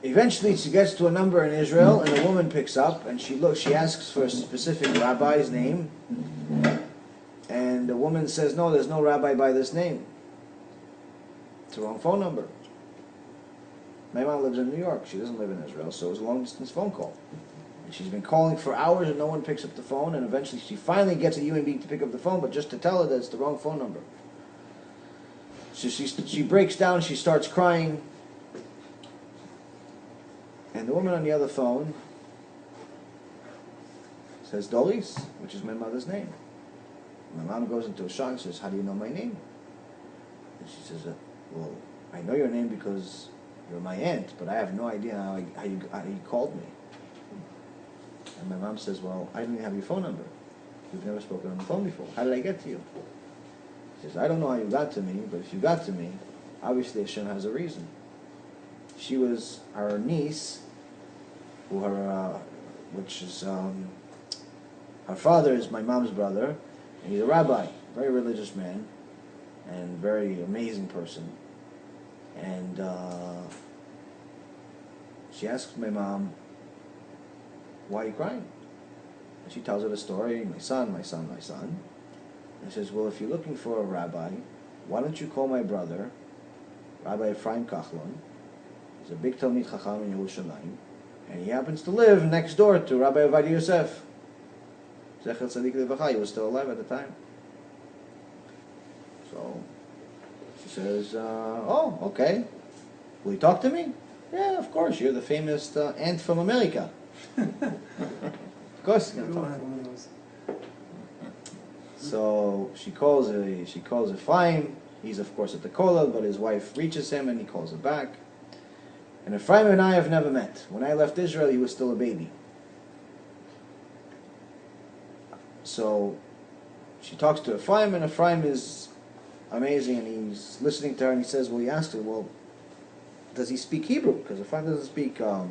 eventually she gets to a number in Israel, and a woman picks up, and she asks for a specific rabbi's name, and the woman says, no, there's no rabbi by this name. It's the wrong phone number. My mom lives in New York. She doesn't live in Israel, so it was a long-distance phone call. And she's been calling for hours, and no one picks up the phone, and eventually she finally gets a human being to pick up the phone, but just to tell her that it's the wrong phone number. So she breaks down, she starts crying, and the woman on the other phone says, Doris, which is my mother's name. My mom goes into a shock and says, how do you know my name? And she says, well, I know your name because you're my aunt, but I have no idea how you called me. And my mom says, well, I didn't have your phone number. We've never spoken on the phone before. How did I get to you? She says, I don't know how you got to me, but if you got to me, obviously Hashem has a reason. She was her niece, which is, her father is my mom's brother, and he's a rabbi, very religious man, and very amazing person. And she asks my mom, why are you crying? And she tells her the story, my son, my son, my son. And she says, well, if you're looking for a rabbi, why don't you call my brother, Rabbi Ephraim Kachlon. He's a big Talmid Chacham in Yerushalayim, and he happens to live next door to Rabbi Ovadia Yosef. Zecher Tzadik Levacha, he was still alive at the time. So she says, oh, okay. Will you talk to me? Yeah, of course. You're the famous aunt from America. Of course, you're gonna talk to me. So she calls Ephraim. He's of course at the kollel, but his wife reaches him and he calls her back. And Ephraim and I have never met. When I left Israel, he was still a baby. So she talks to Ephraim, and Ephraim is amazing, and he's listening to her, and he says, well, he asks her, well, does he speak Hebrew? Because Ephraim doesn't speak, I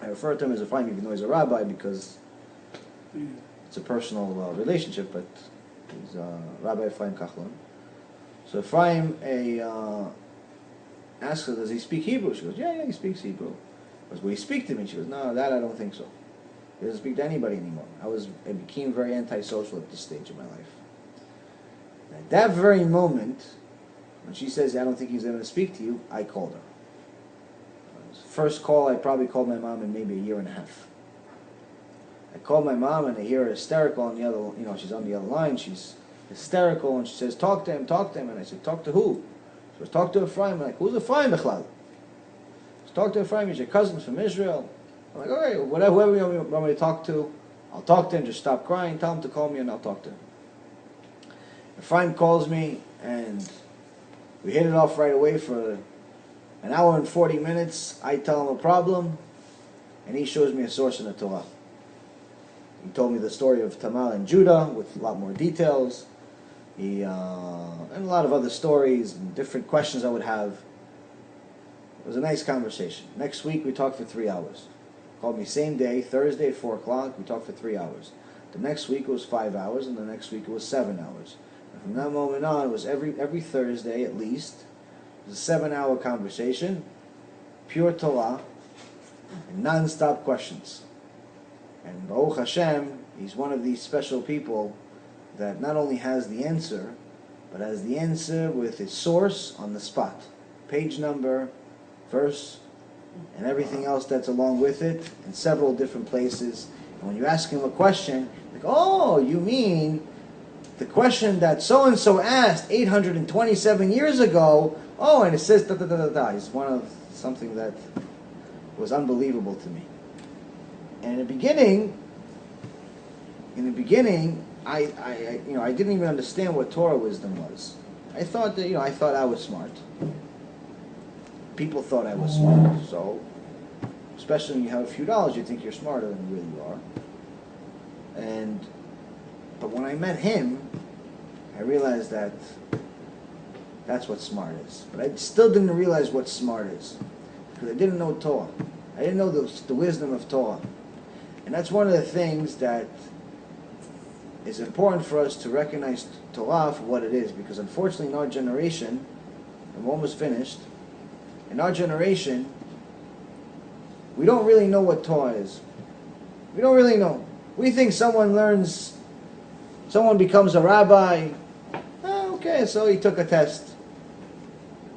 refer to him as Ephraim even though he's a rabbi, because it's a personal relationship, but he's Rabbi Ephraim Kachlon. So Ephraim asks her, does he speak Hebrew? She goes, yeah, he speaks Hebrew. He goes, will he speak to me? She goes, no, that I don't think so. He doesn't speak to anybody anymore. I became very antisocial at this stage of my life. And at that very moment, when she says, I don't think he's going to speak to you, I called her. First call, I probably called my mom in maybe a year and a half. I called my mom, and I hear her hysterical on the other, she's on the other line. She's hysterical, and she says, talk to him. And I said, talk to who? She goes, talk to Ephraim. I'm like, who's Ephraim, Bechlal? Talk to Ephraim, he's your cousin from Israel. I'm like, okay, whoever you want me to talk to, I'll talk to him. Just stop crying, tell him to call me, and I'll talk to him. Ephraim calls me, and we hit it off right away for an hour and 40 minutes. I tell him a problem, and he shows me a source in the Torah. He told me the story of Tamar and Judah with a lot more details. And a lot of other stories and different questions I would have. It was a nice conversation. Next week we talked for 3 hours. Called me same day, Thursday at 4 o'clock. We talked for 3 hours. The next week it was 5 hours, and the next week it was 7 hours. And from that moment on, it was every Thursday at least. It was a 7-hour conversation, pure Torah, and non-stop questions. And Baruch Hashem, he's one of these special people that not only has the answer, but has the answer with its source on the spot. Page number, verse, and everything else that's along with it in several different places. And when you ask him a question, like, oh, you mean the question that so-and-so asked 827 years ago, oh, and it says da-da-da-da-da. It's one of something that was unbelievable to me. And in the beginning, I didn't even understand what Torah wisdom was. I thought that, I was smart. People thought I was smart. So, especially when you have a few dollars, you think you're smarter than you really are. But when I met him, I realized that that's what smart is. But I still didn't realize what smart is, because I didn't know Torah. I didn't know the wisdom of Torah. And that's one of the things that it's important for us to recognize Torah for what it is, because unfortunately in our generation, and we're almost finished, in our generation, we don't really know what Torah is. We don't really know. We think someone becomes a rabbi. Okay, so he took a test.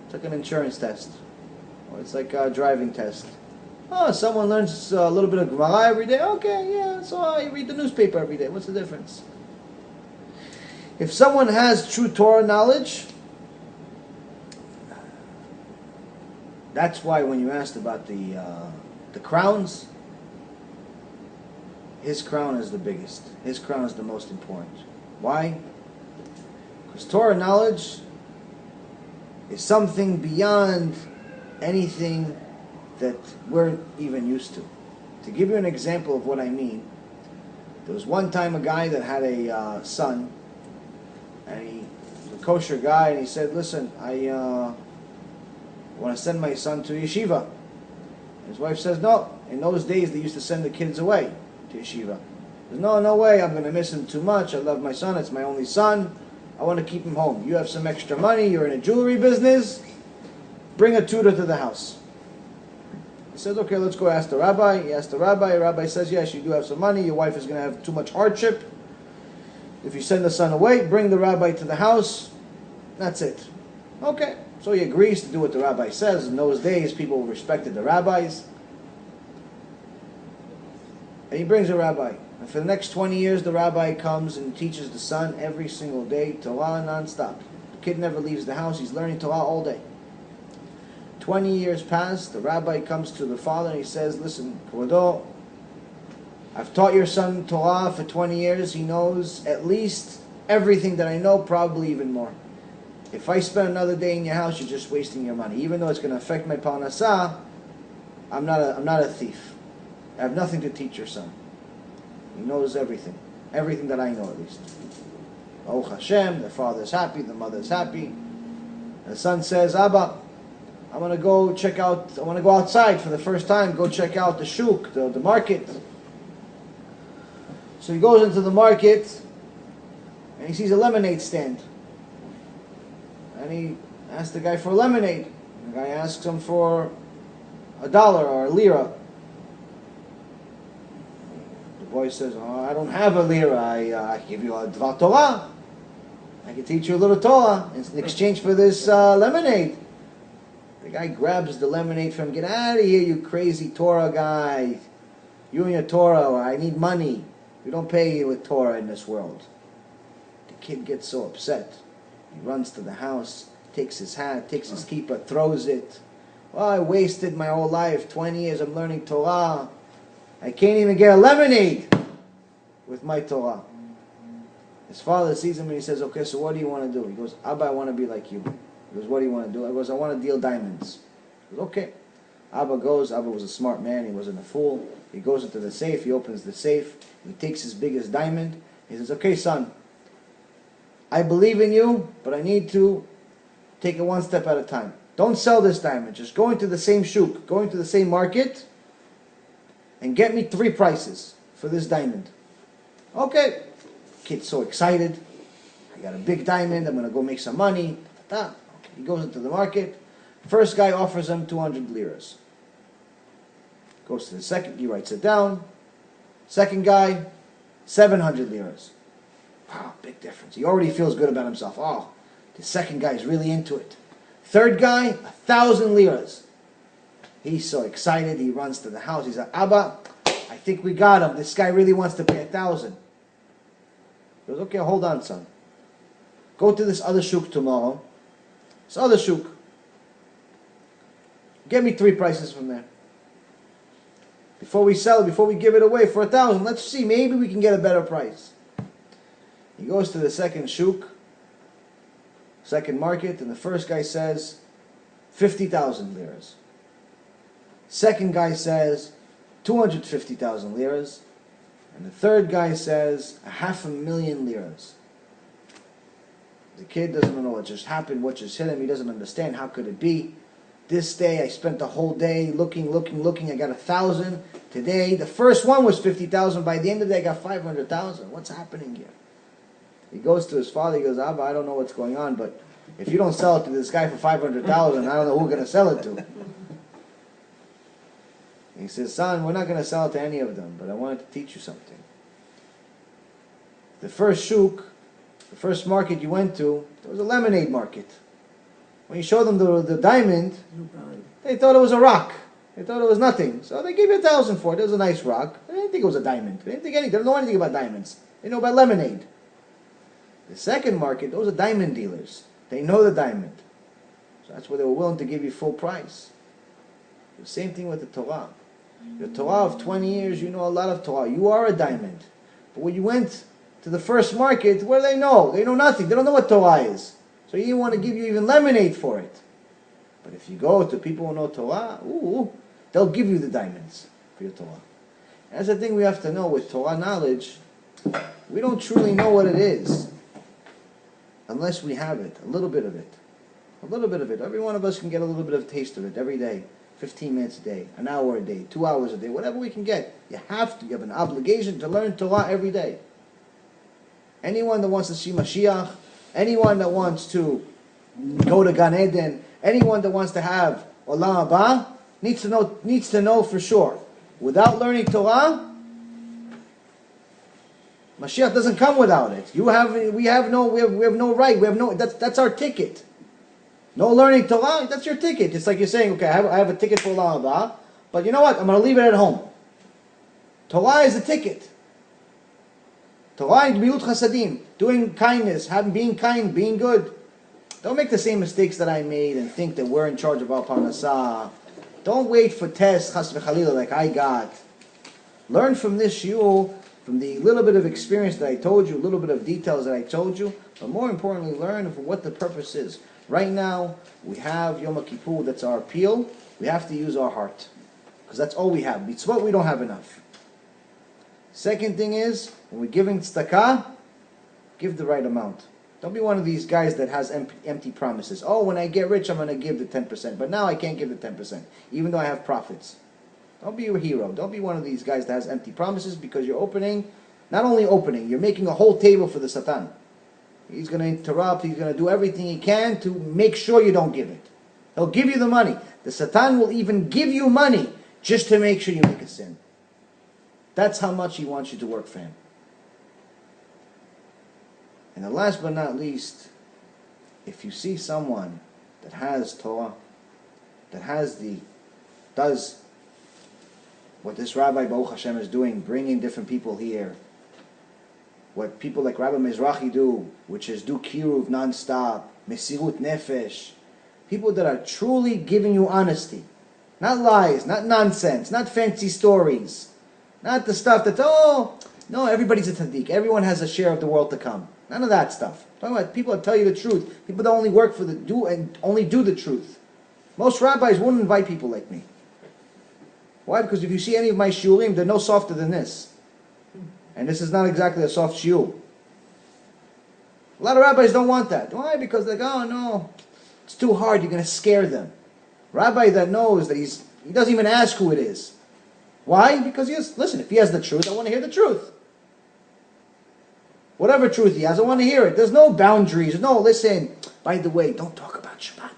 Took an insurance test. Or it's like a driving test. Oh, someone learns a little bit of Gemara every day. Okay, yeah, so I read the newspaper every day. What's the difference? If someone has true Torah knowledge, that's why when you asked about the crowns, his crown is the biggest. His crown is the most important. Why? Because Torah knowledge is something beyond anything that we're even used to. To give you an example of what I mean, there was one time a guy that had a son, and he was a kosher guy, and he said, listen, I want to send my son to yeshiva. And his wife says, no. In those days, they used to send the kids away to yeshiva. He says, no way, I'm going to miss him too much. I love my son, it's my only son. I want to keep him home. You have some extra money, you're in a jewelry business, bring a tutor to the house. He says, okay, let's go ask the rabbi. He asked the rabbi. The rabbi says, yes, you do have some money. Your wife is going to have too much hardship. If you send the son away, bring the rabbi to the house. That's it. Okay. So he agrees to do what the rabbi says. In those days, people respected the rabbis. And he brings a rabbi. And for the next 20 years, the rabbi comes and teaches the son every single day, Torah non-stop. The kid never leaves the house. He's learning Torah all day. 20 years pass, the rabbi comes to the father and he says, listen, Kvodo, I've taught your son Torah for 20 years. He knows at least everything that I know, probably even more. If I spend another day in your house, you're just wasting your money. Even though it's going to affect my parnasah, I'm not a thief. I have nothing to teach your son. He knows everything. Everything that I know, at least. Baruch Hashem, the father's happy, the mother's happy. And the son says, Abba, I want to go outside for the first time, go check out the shuk, the market. So he goes into the market, and he sees a lemonade stand. And he asks the guy for a lemonade. The guy asks him for $1 or a lira. The boy says, oh, I don't have a lira. I give you a dvar Torah. I can teach you a little Torah in exchange for this lemonade. The guy grabs the lemonade from him. Get out of here, you crazy Torah guy. You and your Torah, I need money. We don't pay you with Torah in this world. The kid gets so upset. He runs to the house, takes his hat, takes his kippur, throws it. Oh, I wasted my whole life. 20 years I'm learning Torah. I can't even get a lemonade with my Torah. His father sees him and he says, okay, so what do you want to do? He goes, Abba, I want to be like you. He goes, what do you want to do? I goes, I want to deal diamonds. He goes, okay. Abba goes. Abba was a smart man. He wasn't a fool. He goes into the safe. He opens the safe. He takes his biggest diamond. He says, okay, son, I believe in you, but I need to take it one step at a time. Don't sell this diamond. Just go into the same shuk, go into the same market, and get me 3 prices for this diamond. Okay. Kid's so excited. I got a big diamond. I'm going to go make some money. He goes into the market. First guy offers him 200 liras. Goes to the second, he writes it down. Second guy, 700 liras. Wow, big difference. He already feels good about himself. Oh, the second guy is really into it. Third guy, 1,000 liras. He's so excited. He runs to the house. He's like, Abba, I think we got him. This guy really wants to pay 1,000. He goes, okay, hold on, son. Go to this other shuk tomorrow. This other shuk. Get me 3 prices from there. Before we sell it, before we give it away for 1,000, let's see, maybe we can get a better price. He goes to the second shuk, second market, and the first guy says 50,000 liras. Second guy says 250,000 liras. And the third guy says 500,000 liras. The kid doesn't know what just happened, what just hit him. He doesn't understand. How could it be? This day, I spent the whole day looking. I got 1,000. Today, the first one was 50,000. By the end of the day, I got 500,000. What's happening here? He goes to his father, he goes, Abba, I don't know what's going on, but if you don't sell it to this guy for $500,000, I don't know who we're going to sell it to. He says, son, we're not going to sell it to any of them, but I wanted to teach you something. The first shuk, the first market you went to, there was a lemonade market. When you showed them the diamond, they thought it was a rock. They thought it was nothing. So they gave you $1,000 for it. It was a nice rock. They didn't think it was a diamond. They didn't think anything. They don't know anything about diamonds. They know about lemonade. The second market, those are diamond dealers. They know the diamond. So that's where they were willing to give you full price. The same thing with the Torah. Your Torah of 20 years, you know a lot of Torah. You are a diamond. But when you went to the first market, what do they know? They know nothing. They don't know what Torah is. So he didn't want to give you even lemonade for it. But if you go to people who know Torah, they'll give you the diamonds for your Torah. And that's the thing we have to know with Torah knowledge. We don't truly know what it is unless we have it, a little bit of it. A little bit of it. Every one of us can get a little bit of taste of it every day. 15 minutes a day, an hour a day, 2 hours a day, whatever we can get. You have to. You have an obligation to learn Torah every day. Anyone that wants to see Mashiach, anyone that wants to go to Gan Eden, anyone that wants to have Olam Haba, needs to know for sure. Without learning Torah, Mashiach doesn't come without it. We have no right. That's our ticket. No learning Torah, that's your ticket. It's like you're saying, okay, I have a ticket for Olam Haba, but you know what? I'm going to leave it at home. Torah is a ticket. Torah and Gemilut Chasadim, doing kindness, being kind, being good. Don't make the same mistakes that I made and think that we're in charge of our parnasah. Don't wait for tests, chas v'chalila, like I got. Learn from this shiur, from the little bit of experience that I told you, a little bit of details that I told you, but more importantly, learn of what the purpose is. Right now, we have Yom Kippur, that's our appeal. We have to use our heart. Because that's all we have. Mitzvot, we don't have enough. Second thing is, when we're giving tzedakah, give the right amount. Don't be one of these guys that has empty promises. Oh, when I get rich, I'm going to give the 10%. But now I can't give the 10%, even though I have profits. Don't be a hero. Don't be one of these guys that has empty promises, because you're not only opening, you're making a whole table for the Satan. He's going to interrupt. He's going to do everything he can to make sure you don't give it. He'll give you the money. The Satan will even give you money just to make sure you make a sin. That's how much he wants you to work for him. And the last but not least, if you see someone that has Torah, that does what this Rabbi Baruch Hashem is doing, bringing different people here, what people like Rabbi Mizrahi do, which is do kiruv non-stop, mesirut nefesh, people that are truly giving you honesty, not lies, not nonsense, not fancy stories, not the stuff that, no, everybody's a tzaddik, everyone has a share of the world to come. None of that stuff. I'm talking about people that tell you the truth, people that only work for only do the truth. Most rabbis wouldn't invite people like me. Why? Because if you see any of my shiurim, they're no softer than this. And this is not exactly a soft shiur. A lot of rabbis don't want that. Why? Because they go, oh no, it's too hard, you're going to scare them. Rabbi that knows that he doesn't even ask who it is. Why? Because listen, if he has the truth, I want to hear the truth. Whatever truth he has, I want to hear it. There's no boundaries. No, listen, by the way, don't talk about Shabbat.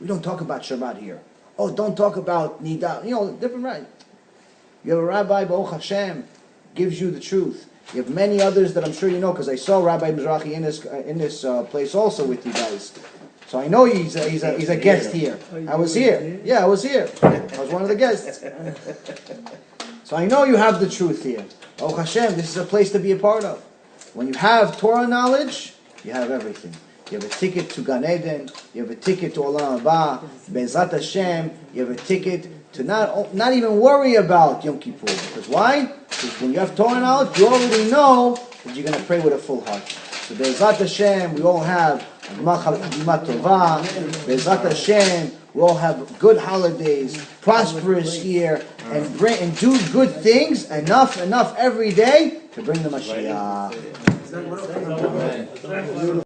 We don't talk about Shabbat here. Oh, don't talk about Nida. Different right. You have a Rabbi, Baruch Hashem, gives you the truth. You have many others that I'm sure you know, because I saw Rabbi Mizrahi in this place also with you guys. So I know he's a guest here. I was here. Yeah, I was here. I was one of the guests. So I know you have the truth here. Baruch Hashem, this is a place to be a part of. When you have Torah knowledge, you have everything. You have a ticket to Gan Eden. You have a ticket to Olam Haba. Be'ezrat Hashem. You have a ticket to not even worry about Yom Kippur. Because why? Because when you have Torah knowledge, you already know that you're going to pray with a full heart. So Be'ezrat Hashem, we all have Gima Tova. Be'ezrat Hashem, we all have good holidays, prosperous year, and do good things enough every day to bring the Mashiach.